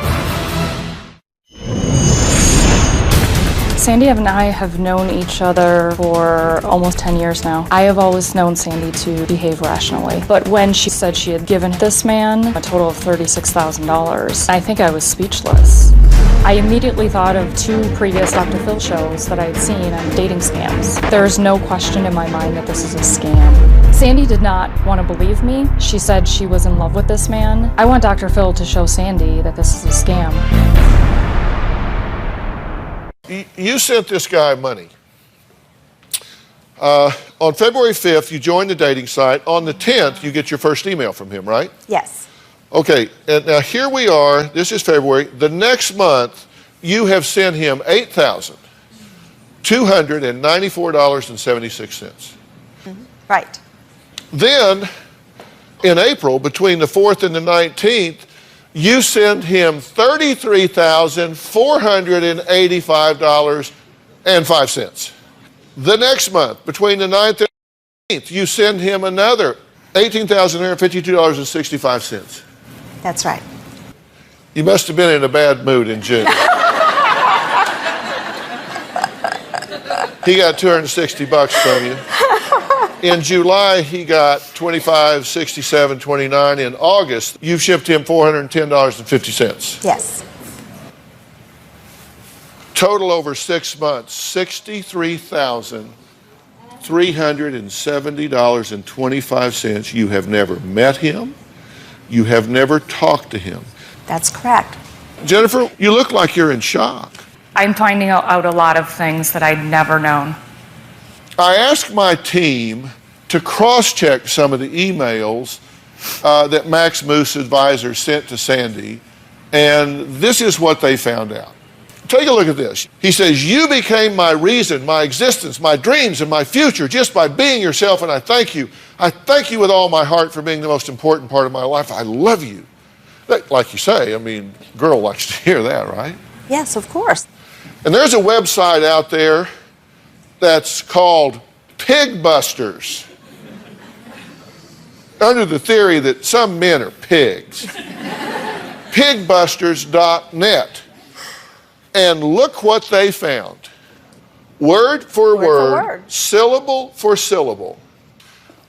Sandy and I have known each other for almost 10 years now. I have always known Sandy to behave rationally, but when she said she had given this man a total of $36,000, I think I was speechless. I immediately thought of 2 previous Dr. Phill shows that I had seen on dating scams. There is no question in my mind that this is a scam. Sandy did not want to believe me. She said she was in love with this man. I want Dr. Phill to show Sandy that this is a scam. You sent this guy money. On February 5th, you joined the dating site. On the 10th, you get your first email from him, right? Yes. Okay, and now here we are. This is February. The next month, you have sent him $8,294.76. Right. Then, in April, between the 4th and the 19th, you send him $33,485.05. The next month, between the 9th and the 18th, you send him another $18,152.65. That's right. You must have been in a bad mood in June. He got $260 from you. In July, he got $25, $67, $29. In August, you've shipped him $410.50. Yes. Total over 6 months, $63,370.25. You have never met him. You have never talked to him. That's correct. Jennifer, you look like you're in shock. I'm finding out a lot of things that I'd never known. I asked my team to cross-check some of the emails that Max Moose advisor sent to Sandy, and this is what they found out. Take a look at this. He says, "You became my reason, my existence, my dreams, and my future just by being yourself, and I thank you. I thank you with all my heart for being the most important part of my life. I love you." Like you say, I mean, girl likes to hear that, right? Yes, of course. And there's a website out there that's called Pig Busters, under the theory that some men are pigs. Pigbusters.net. And look what they found. Word for word, syllable for syllable.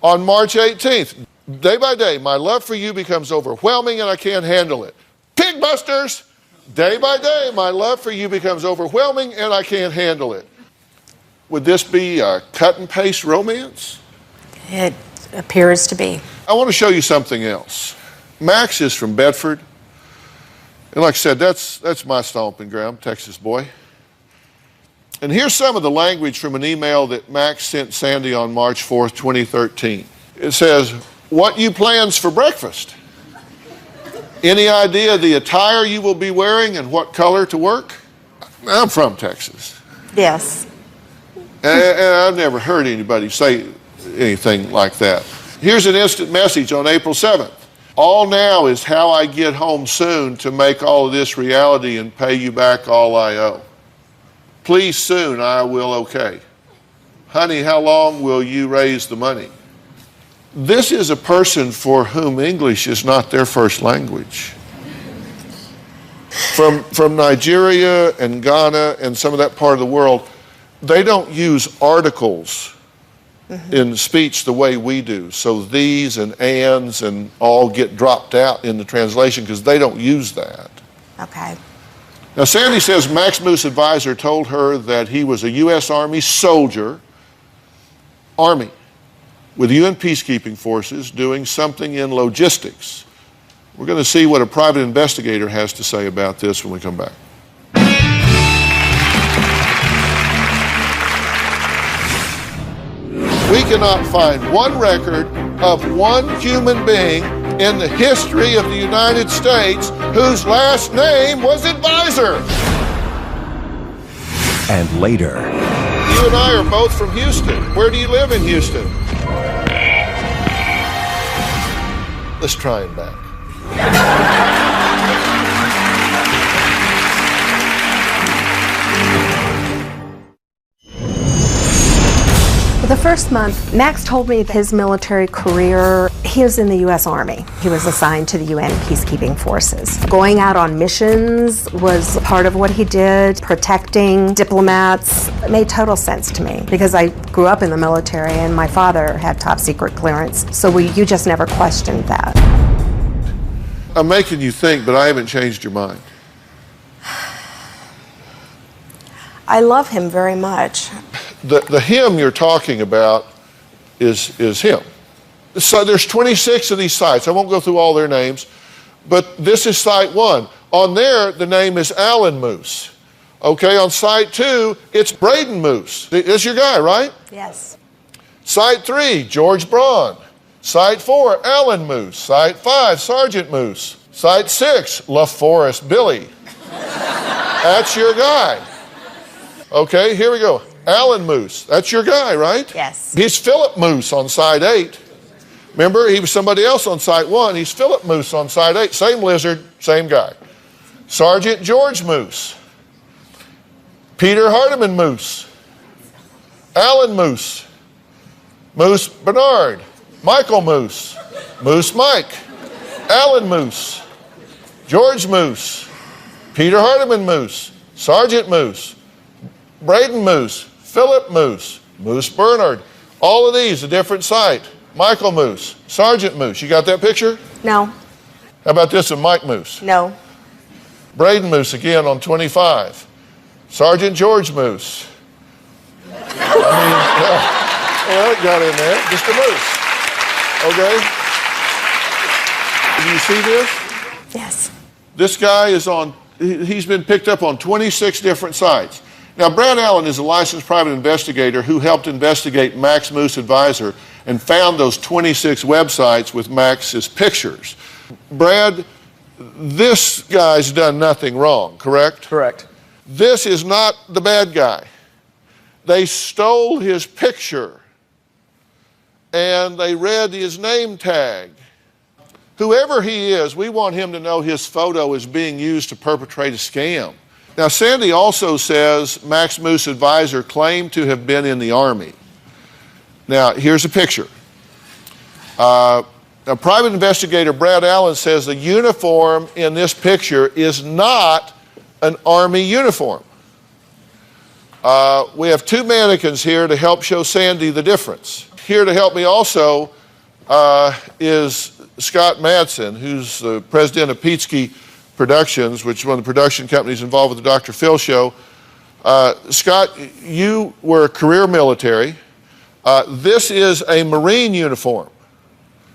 On March 18th, day by day, my love for you becomes overwhelming and I can't handle it. Pigbusters! Day by day, my love for you becomes overwhelming and I can't handle it. Would this be a cut and paste romance? It appears to be. I want to show you something else. Max is from Bedford. And like I said, that's my stomping ground, Texas boy. And here's some of the language from an email that Max sent Sandy on March 4th, 2013. It says, "What you plans for breakfast? Any idea the attire you will be wearing and what color to work?" I'm from Texas. Yes. And I've never heard anybody say anything like that. Here's an instant message on April 7th. "All now is how I get home soon to make all of this reality and pay you back all I owe. Please soon, I will okay. Honey, how long will you raise the money?" This is a person for whom English is not their first language. From Nigeria and Ghana and some of that part of the world, they don't use articles in speech the way we do. So these and ands and all get dropped out in the translation because they don't use that. Okay. Now, Sandy says Max Moose advisor told her that he was a U.S. Army soldier, with UN peacekeeping forces doing something in logistics. We're going to see what a private investigator has to say about this when we come back. We cannot find one record of one human being in the history of the United States whose last name was Advisor. And later, you and I are both from Houston. Where do you live in Houston? Let's try him back. The first month, Max told me his military career, he was in the U.S. Army. He was assigned to the UN peacekeeping forces. Going out on missions was part of what he did, protecting diplomats. It made total sense to me because I grew up in the military and my father had top secret clearance, so you just never questioned that. I'm making you think, but I haven't changed your mind. I love him very much. The him you're talking about is him. So there's 26 of these sites. I won't go through all their names, but this is site 1. On there, the name is Alan Moose. Okay, on site 2, it's Braden Moose. That's your guy, right? Yes. Site 3, George Braun. Site 4, Alan Moose. Site 5, Sergeant Moose. Site 6, LaForest Billy. That's your guy. Okay, here we go. Alan Moose, that's your guy, right? Yes. He's Philip Moose on site 8. Remember, he was somebody else on site 1. He's Philip Moose on site 8. Same lizard, same guy. Sergeant George Moose. Peter Hardiman Moose. Alan Moose. Moose Bernard. Michael Moose. Moose Mike. Alan Moose. George Moose. Peter Hardiman Moose. Sergeant Moose. Braden Moose. Philip Moose. Moose Bernard. All of these, a different site. Michael Moose. Sergeant Moose. You got that picture? No. How about this one, Mike Moose? No. Braden Moose again on 25. Sergeant George Moose. Well, it got in there. Just a moose. Okay? Do you see this? Yes. This guy is on, he's been picked up on 26 different sites. Now, Brad Allen is a licensed private investigator who helped investigate Max Moose Advisor and found those 26 websites with Max's pictures. Brad, this guy's done nothing wrong, correct? Correct. This is not the bad guy. They stole his picture and they read his name tag. Whoever he is, we want him to know his photo is being used to perpetrate a scam. Now, Sandy also says Max Moose Advisor claimed to have been in the Army. Now, here's a picture. A private investigator, Brad Allen, says the uniform in this picture is not an Army uniform. We have 2 mannequins here to help show Sandy the difference. Here to help me also is Scott Madsen, who's the president of Pietzke Productions, which is one of the production companies involved with the Dr. Phill show. Scott, you were a career military. This is a Marine uniform.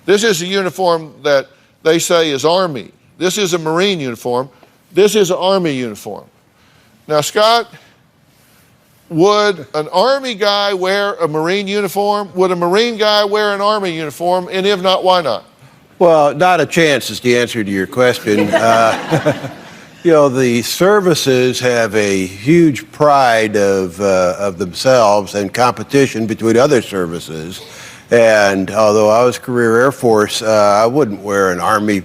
This is a uniform that they say is Army. This is a Marine uniform. This is an Army uniform. Now, Scott, would an Army guy wear a Marine uniform? Would a Marine guy wear an Army uniform? And if not, why not? Well, not a chance is the answer to your question. You know, the services have a huge pride of themselves and competition between other services. And although I was career Air Force, I wouldn't wear an Army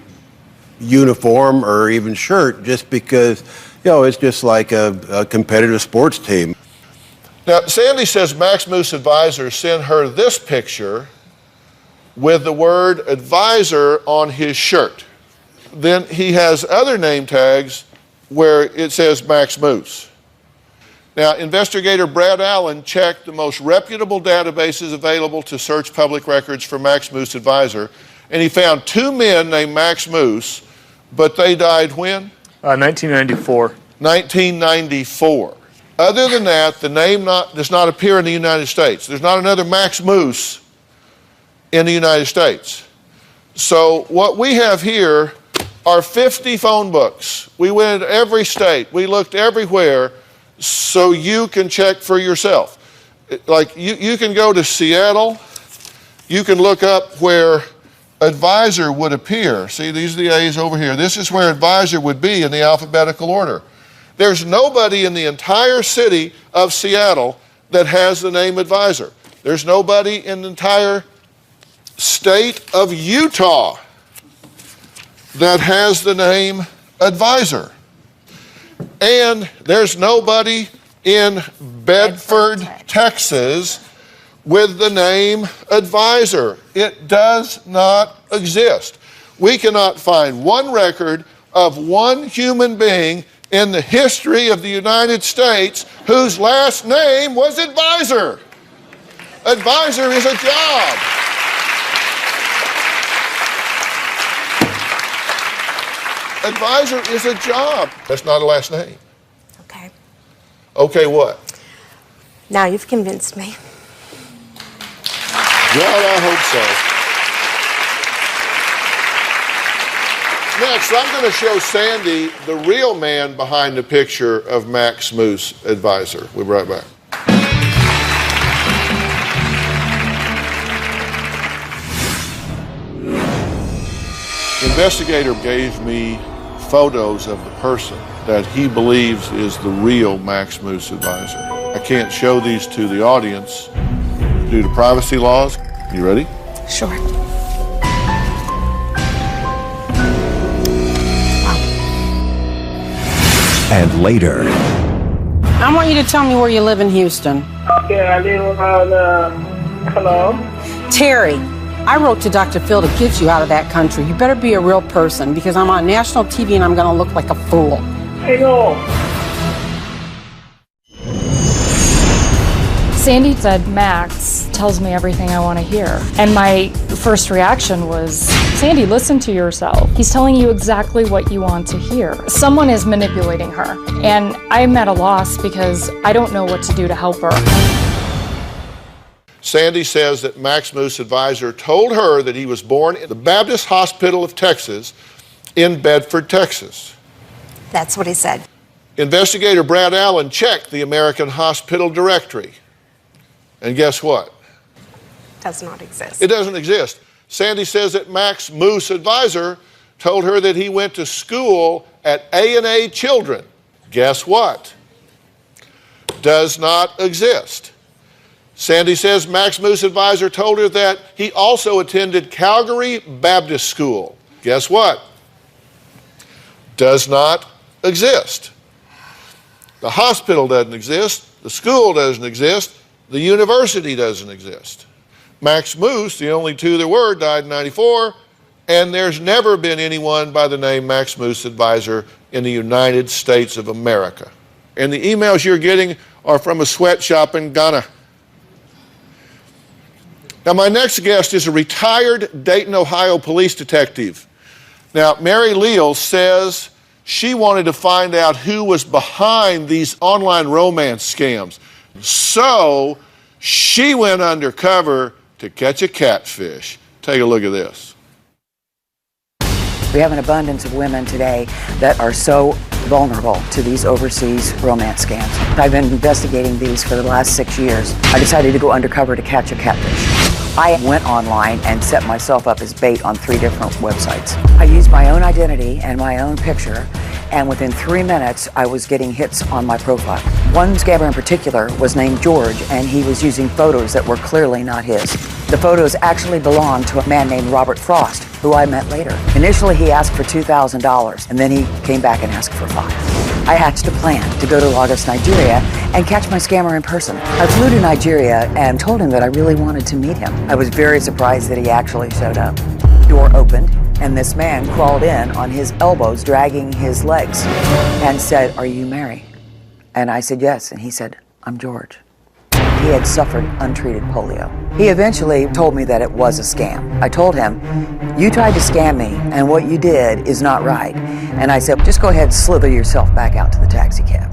uniform or even shirt just because, you know, it's just like a competitive sports team. Now, Sandy says Max Moose Advisor sent her this picture with the word advisor on his shirt. Then he has other name tags where it says Max Moose. Now, investigator Brad Allen checked the most reputable databases available to search public records for Max Moose Advisor, and he found 2 men named Max Moose, but they died when? 1994. 1994. Other than that, the name does not appear in the United States. There's not another Max Moose in the United States. So what we have here are 50 phone books. We went every state. We looked everywhere so you can check for yourself. Like you can go to Seattle. You can look up where advisor would appear. See, these are the A's over here. This is where advisor would be in the alphabetical order. There's nobody in the entire city of Seattle that has the name advisor. There's nobody in the entire state of Utah that has the name advisor. And there's nobody in Bedford, Texas with the name advisor. It does not exist. We cannot find one record of one human being in the history of the United States whose last name was advisor. Advisor is a job. Advisor is a job. That's not a last name. Okay. Okay, what? Now you've convinced me. Well, I hope so. Next, I'm going to show Sandy the real man behind the picture of Max Moose, advisor. We'll be right back. The investigator gave me photos of the person that he believes is the real Max Moose advisor. I can't show these to the audience due to privacy laws. You ready? Sure. And later. I want you to tell me where you live in Houston. Yeah, I live on, hello? Terry, I wrote to Dr. Phill to get you out of that country. You better be a real person because I'm on national TV and I'm going to look like a fool. I know. Sandy said, Max tells me everything I want to hear. And my first reaction was, Sandy, listen to yourself. He's telling you exactly what you want to hear. Someone is manipulating her. And I'm at a loss because I don't know what to do to help her. Sandy says that Max Moose advisor told her that he was born in the Baptist Hospital of Texas in Bedford, Texas. That's what he said. Investigator Brad Allen checked the American Hospital Directory. And guess what? Does not exist. It doesn't exist. Sandy says that Max Moose advisor told her that he went to school at A&A Children. Guess what? Does not exist. Sandy says Max Moose advisor told her that he also attended Calgary Baptist School. Guess what? Does not exist. The hospital doesn't exist. The school doesn't exist. The university doesn't exist. Max Moose, the only two there were, died in '94, and there's never been anyone by the name Max Moose advisor in the United States of America. And the emails you're getting are from a sweatshop in Ghana. Now, my next guest is a retired Dayton, Ohio police detective. Now, Mary Leal says she wanted to find out who was behind these online romance scams. So she went undercover to catch a catfish. Take a look at this. We have an abundance of women today that are so vulnerable to these overseas romance scams. I've been investigating these for the last 6 years. I decided to go undercover to catch a catfish. I went online and set myself up as bait on 3 different websites. I used my own identity and my own picture, and within 3 minutes, I was getting hits on my profile. One scammer in particular was named George, and he was using photos that were clearly not his. The photos actually belonged to a man named Robert Frost, who I met later. Initially, he asked for $2,000, and then he came back and asked for $5,000. I hatched a plan to go to Lagos, Nigeria, and catch my scammer in person. I flew to Nigeria and told him that I really wanted to meet him. I was very surprised that he actually showed up. The door opened, and this man crawled in on his elbows, dragging his legs, and said, "Are you Mary?" And I said, "Yes." And he said, "I'm George." He had suffered untreated polio. He eventually told me that it was a scam. I told him, "You tried to scam me, and what you did is not right." And I said, "Just go ahead and slither yourself back out to the taxi cab."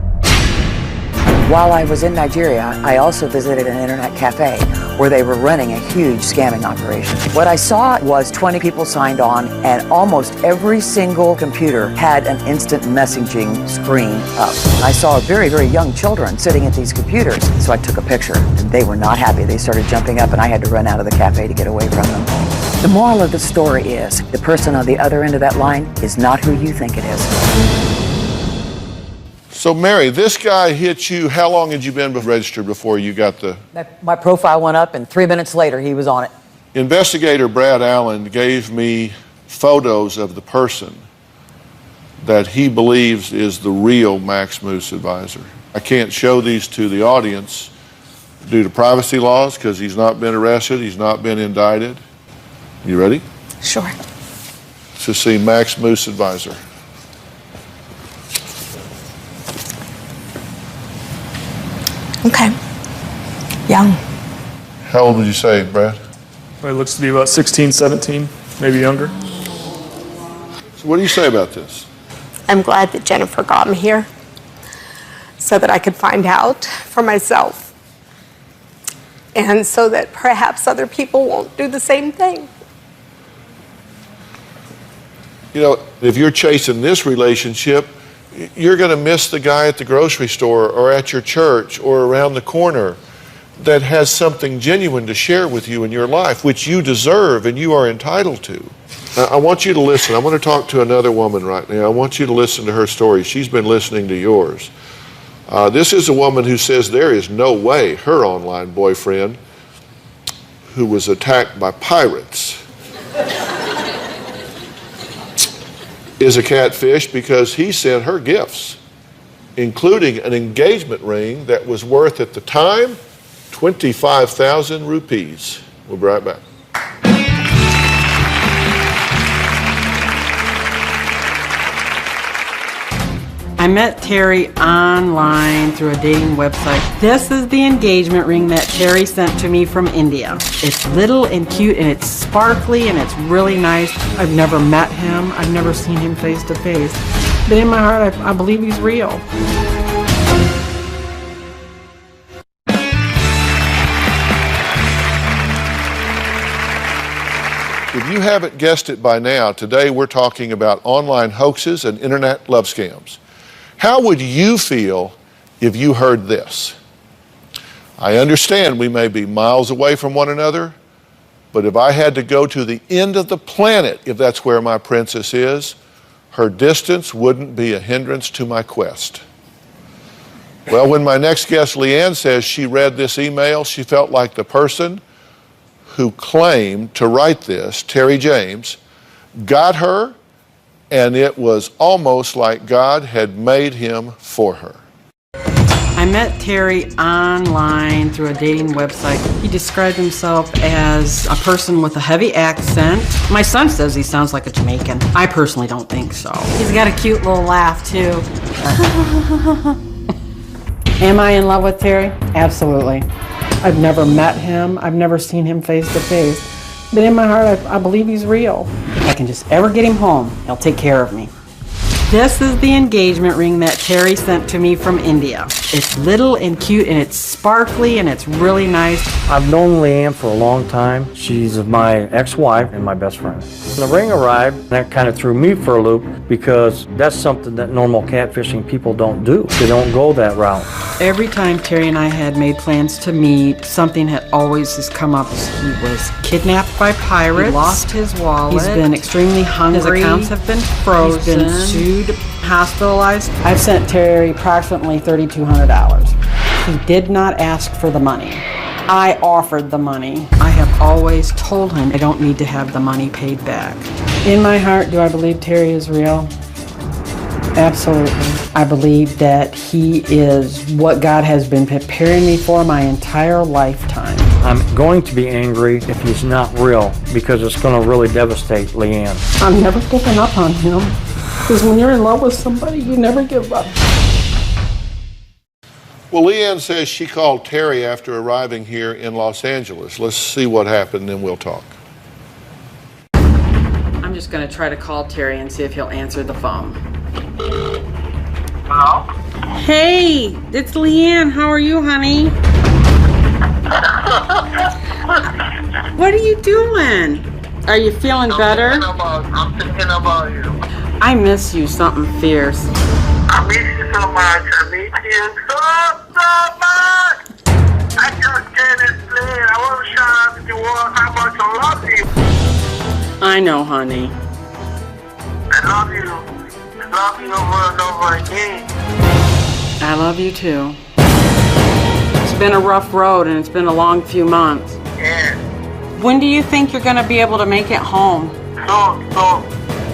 While I was in Nigeria, I also visited an internet cafe where they were running a huge scamming operation. What I saw was 20 people signed on, and almost every single computer had an instant messaging screen up. I saw very, very young children sitting at these computers, so I took a picture, and they were not happy. They started jumping up, and I had to run out of the cafe to get away from them. The moral of the story is, the person on the other end of that line is not who you think it is. So, Mary, this guy hit you. How long had you been registered before you got the... My profile went up, and 3 minutes later, he was on it. Investigator Brad Allen gave me photos of the person that he believes is the real Max Moose advisor. I can't show these to the audience due to privacy laws because he's not been arrested, he's not been indicted. You ready? Sure. To see Max Moose advisor. Okay. Young. How old would you say, Brad? Well, it looks to be about 16, 17, maybe younger. So what do you say about this? I'm glad that Jennifer got me here so that I could find out for myself and so that perhaps other people won't do the same thing. You know, if you're chasing this relationship, you're going to miss the guy at the grocery store or at your church or around the corner that has something genuine to share with you in your life, which you deserve and you are entitled to. Now, I want you to listen. I want to talk to another woman right now. I want you to listen to her story. She's been listening to yours. This is a woman who says there is no way her online boyfriend, who was attacked by pirates, is a catfish because he sent her gifts, including an engagement ring that was worth at the time 25,000 rupees. We'll be right back. I met Terry online through a dating website. This is the engagement ring that Terry sent to me from India. It's little and cute and it's sparkly and it's really nice. I've never met him. I've never seen him face to face. But in my heart, I believe he's real. If you haven't guessed it by now, today we're talking about online hoaxes and internet love scams. How would you feel if you heard this? I understand we may be miles away from one another, but if I had to go to the end of the planet, if that's where my princess is, her distance wouldn't be a hindrance to my quest. Well, when my next guest, Leanne, says she read this email, she felt like the person who claimed to write this, Terry James, got her, and it was almost like God had made him for her. I met Terry online through a dating website. He described himself as a person with a heavy accent. My son says he sounds like a Jamaican. I personally don't think so. He's got a cute little laugh, too. Am I in love with Terry? Absolutely. I've never met him. I've never seen him face to face. But in my heart, I believe he's real. If I can just ever get him home, he'll take care of me. This is the engagement ring that Terry sent to me from India. It's little and cute and it's sparkly and it's really nice. I've known Leanne for a long time. She's my ex-wife and my best friend. When the ring arrived, that kind of threw me for a loop because that's something that normal catfishing people don't do. They don't go that route. Every time Terry and I had made plans to meet, something had always just come up. He was kidnapped by pirates. He lost his wallet. He's been extremely hungry. His accounts have been frozen. He's been sued, hospitalized. I've sent Terry approximately $3,200. He did not ask for the money. I offered the money. I have always told him I don't need to have the money paid back. In my heart, do I believe Terry is real? Absolutely. I believe that he is what God has been preparing me for my entire lifetime. I'm going to be angry if he's not real because it's going to really devastate Leanne. I'm never giving up on him because when you're in love with somebody, you never give up. Well, Leanne says she called Terry after arriving here in Los Angeles. Let's see what happened, then we'll talk. I'm just going to try to call Terry and see if he'll answer the phone. Hello? Hey, it's Leanne. How are you, honey? What are you doing? Are you feeling better? I'm thinking about you. I miss you something fierce. I miss you so much. I miss you so much. I just can't explain. I want to shout out to the world how much I love you. I know, honey. I love you. I love you over and over again. I love you too. It's been a rough road and it's been a long few months. Yeah. When do you think you're going to be able to make it home? Soon.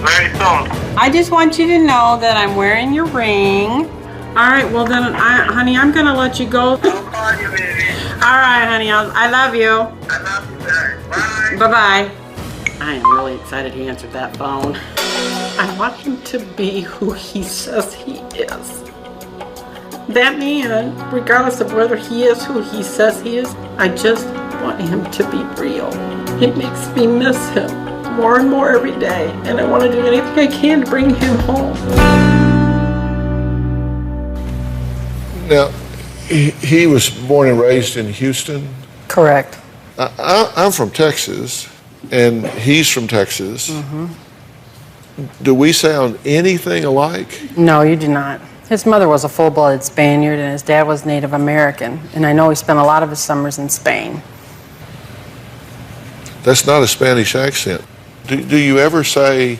Very soon. I just want you to know that I'm wearing your ring. All right, well then, honey, I'm going to let you go. I'll call you, baby. All right, honey, I love you. I love you, baby. Bye. Bye-bye. I am really excited he answered that phone. I want him to be who he says he is. That man, regardless of whether he is who he says he is, I just want him to be real. It makes me miss him more and more every day, and I want to do anything I can to bring him home. Now, he was born and raised in Houston? Correct. I'm from Texas, and he's from Texas. Mm-hmm. Do we sound anything alike? No, you do not. His mother was a full-blooded Spaniard, and his dad was Native American. And I know he spent a lot of his summers in Spain. That's not a Spanish accent. Do you ever say,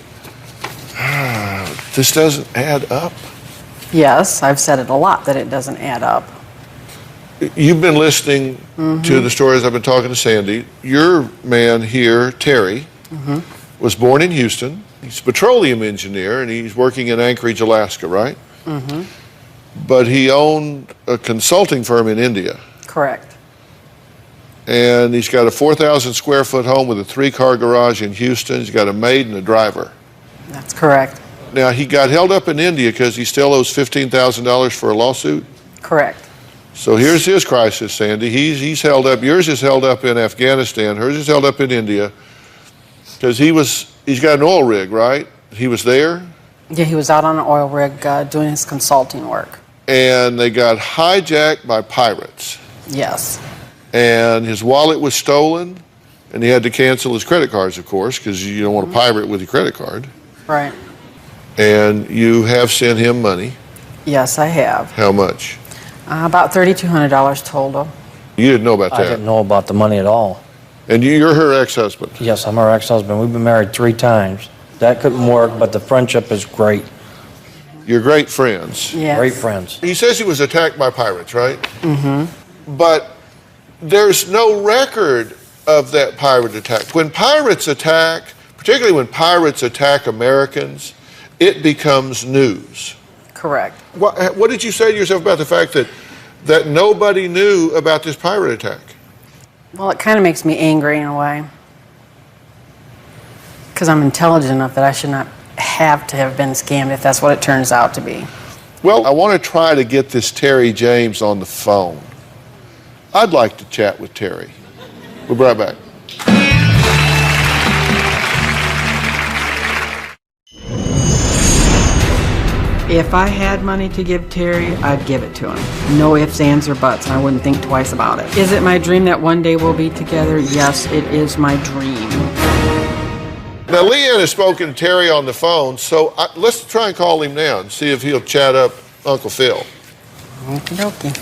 this doesn't add up? Yes, I've said it a lot, that it doesn't add up. You've been listening to the stories. I've been talking to Sandy. Your man here, Terry, was born in Houston. He's a petroleum engineer, and he's working in Anchorage, Alaska, right? But he owned a consulting firm in India. Correct. And he's got a 4,000 square foot home with a 3-car garage in Houston. He's got a maid and a driver. That's correct. Now, he got held up in India because he still owes $15,000 for a lawsuit. Correct. So here's his crisis, Sandy. He's held up. Yours is held up in Afghanistan. Hers is held up in India because he's got an oil rig, right? He was there. Yeah, he was out on an oil rig doing his consulting work. And they got hijacked by pirates. Yes. And his wallet was stolen, and he had to cancel his credit cards, of course, because you don't want to pirate with your credit card. Right. And you have sent him money. Yes, I have. How much? About $3,200 total. You didn't know about that? I didn't know about the money at all. And you're her ex-husband? Yes, I'm her ex-husband. We've been married 3 times. That couldn't work, but the friendship is great. You're great friends. Yes. Great friends. He says he was attacked by pirates, right? Mm-hmm. But there's no record of that pirate attack. When pirates attack, particularly when pirates attack Americans, it becomes news. Correct. What did you say to yourself about the fact that nobody knew about this pirate attack? Well, it kind of makes me angry in a way. Because I'm intelligent enough that I should not have to have been scammed if that's what it turns out to be. Well, I want to try to get this Terry James on the phone. I'd like to chat with Terry. We'll be right back. If I had money to give Terry, I'd give it to him. No ifs, ands, or buts, and I wouldn't think twice about it. Is it my dream that one day we'll be together? Yes, it is my dream. Now, Leanne has spoken to Terry on the phone, so let's try and call him now and see if he'll chat up Uncle Phill. Okie dokie.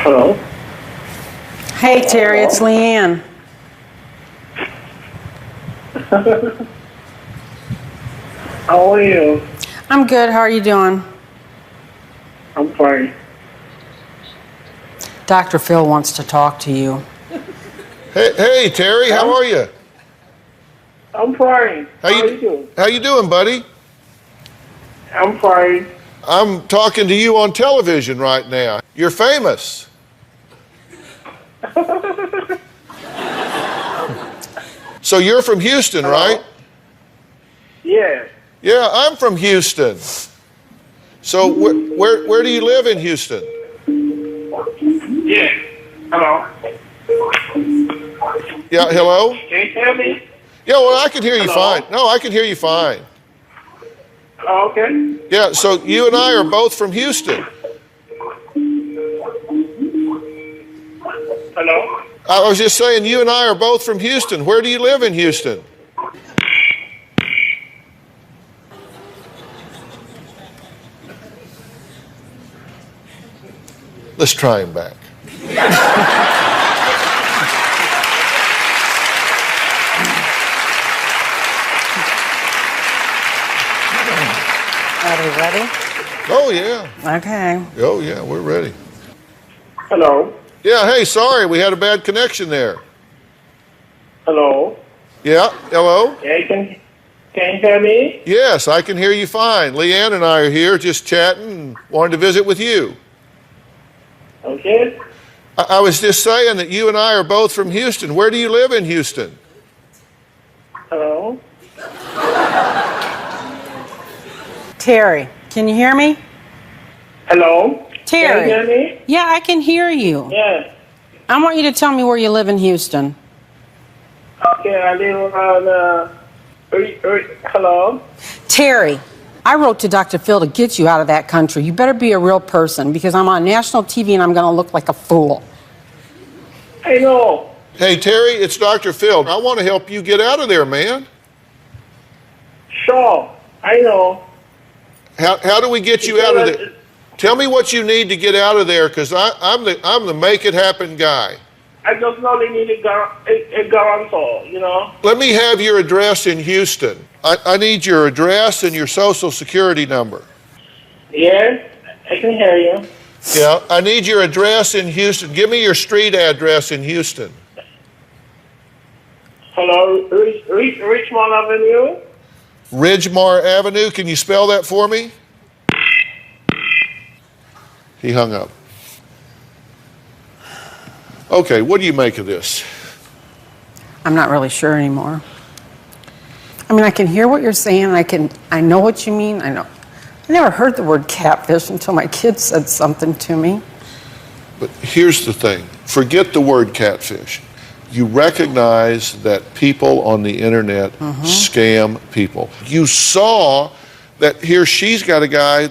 Hello? Hey, Terry, it's Leanne. How are you? I'm good. How are you doing? I'm fine. Dr. Phill wants to talk to you. Hey, Terry, how are you? I'm fine. How you doing? How you doing, buddy? I'm fine. I'm talking to you on television right now. You're famous. So you're from Houston, right? Yeah. Yeah, I'm from Houston. So where do you live in Houston? Yeah. Hello? Yeah, hello? Can you hear me? Yeah, well, I can hear you fine. No, I can hear you fine. Okay. Yeah, so you and I are both from Houston. Hello? I was just saying, you and I are both from Houston. Where do you live in Houston? Let's try him back. Are we ready? Oh, yeah. Okay. Oh, yeah, we're ready. Hello? Yeah, hey, sorry, we had a bad connection there. Hello? Yeah, hello? Yeah, can you hear me? Yes, I can hear you fine. Leanne and I are here just chatting and wanted to visit with you. Okay. I was just saying that you and I are both from Houston. Where do you live in Houston? Hello? Terry, can you hear me? Hello? Terry. Can you hear me? Yeah, I can hear you. Yeah. I want you to tell me where you live in Houston. Okay, I live on, hello? Terry, I wrote to Dr. Phill to get you out of that country. You better be a real person because I'm on national TV and I'm going to look like a fool. I know. Hey, Terry, it's Dr. Phill. I want to help you get out of there, man. Sure, I know. How do we get you out of there? Tell me what you need to get out of there, because I'm the make it happen guy. I just only need a guarantor, you know? Let me have your address in Houston. I need your address and your social security number. Yes, I can hear you. Yeah, I need your address in Houston. Give me your street address in Houston. Hello, Richmond Avenue? Ridgemar Avenue. Can you spell that for me? He hung up. Okay, what do you make of this? I'm not really sure anymore. I mean, I can hear what you're saying. I know what you mean. I know. I never heard the word catfish until my kid said something to me. But here's the thing. Forget the word catfish. You recognize that people on the internet scam people. You saw that here she's got a guy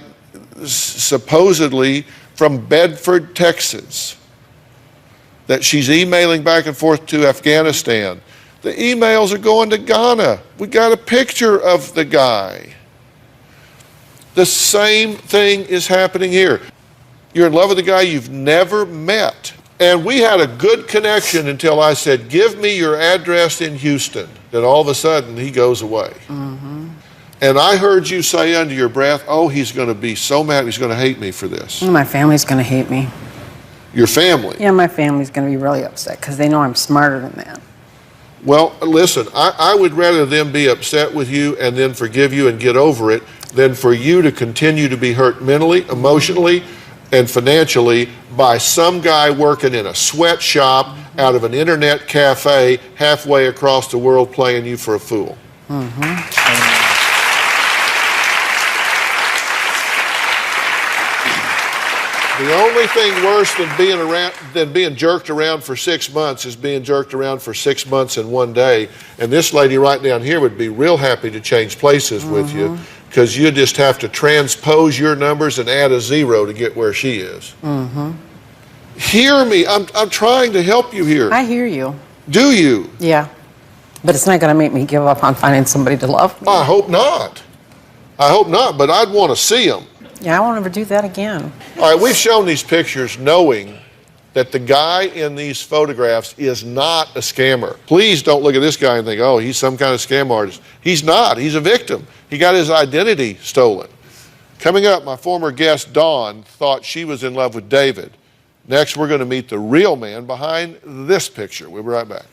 supposedly from Bedford, Texas, that she's emailing back and forth to Afghanistan. The emails are going to Ghana. We got a picture of the guy. The same thing is happening here. You're in love with a guy you've never met. And we had a good connection until I said, give me your address in Houston. Then all of a sudden, he goes away. And I heard you say under your breath, oh, he's going to be so mad, he's going to hate me for this. My family's going to hate me. Your family? Yeah, my family's going to be really upset because they know I'm smarter than that. Well, listen, I would rather them be upset with you and then forgive you and get over it than for you to continue to be hurt mentally, emotionally, and financially by some guy working in a sweatshop out of an internet cafe halfway across the world playing you for a fool. The only thing worse than being jerked around for 6 months is being jerked around for 6 months in one day. And this lady right down here would be real happy to change places with you, because you just have to transpose your numbers and add a 0 to get where she is. Hear me. I'm trying to help you here. I hear you. Do you? Yeah. But it's not going to make me give up on finding somebody to love me. I hope not. I hope not, but I'd want to see them. Yeah, I won't ever do that again. All right, we've shown these pictures knowing that the guy in these photographs is not a scammer. Please don't look at this guy and think, oh, he's some kind of scam artist. He's not. He's a victim. He got his identity stolen. Coming up, my former guest, Dawn, thought she was in love with David. Next, we're going to meet the real man behind this picture. We'll be right back.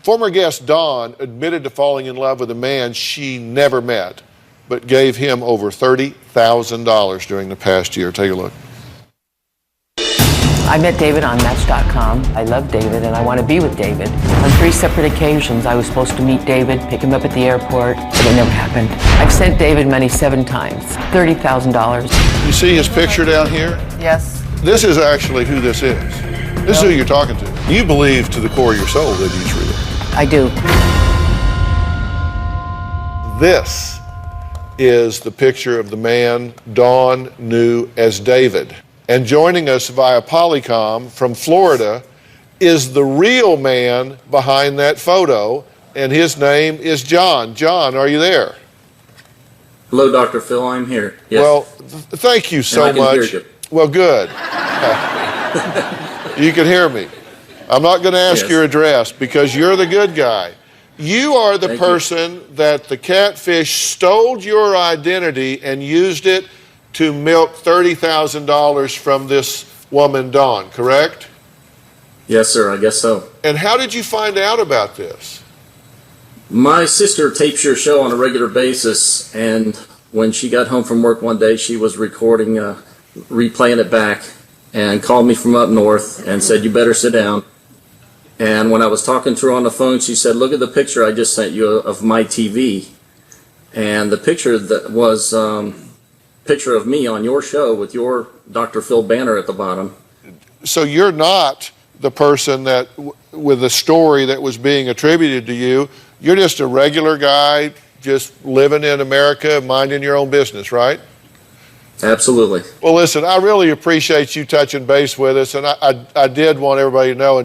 Former guest Dawn admitted to falling in love with a man she never met, but gave him over $30,000 during the past year. Take a look. I met David on Match.com. I love David and I want to be with David. On 3 separate occasions, I was supposed to meet David, pick him up at the airport, but it never happened. I've sent David money 7 times, $30,000. You see his picture down here? Yes. This is actually who this is. This is who you're talking to. You believe to the core of your soul that he's real. I do. This is the picture of the man Dawn knew as David. And joining us via Polycom from Florida is the real man behind that photo, and his name is John. John, are you there? Hello, Dr. Phill. I'm here. Yes. Well, thank you so and I can much. hear you. Well, good. You can hear me. I'm not going to ask your address because you're the good guy. You are the person that the catfish stole your identity and used it to milk $30,000 from this woman, Dawn, correct? Yes, sir. I guess so. And how did you find out about this? My sister tapes your show on a regular basis, and when she got home from work one day, she was recording, replaying it back, and called me from up north and said, "You better sit down." And when I was talking to her on the phone, she said, "Look at the picture I just sent you of my TV." And the picture that was picture of me on your show with your Dr. Phill banner at the bottom. So you're not the person that, with the story that was being attributed to you, you're just a regular guy just living in America, minding your own business, right? Absolutely. Well, listen, I really appreciate you touching base with us, and I did want everybody to know.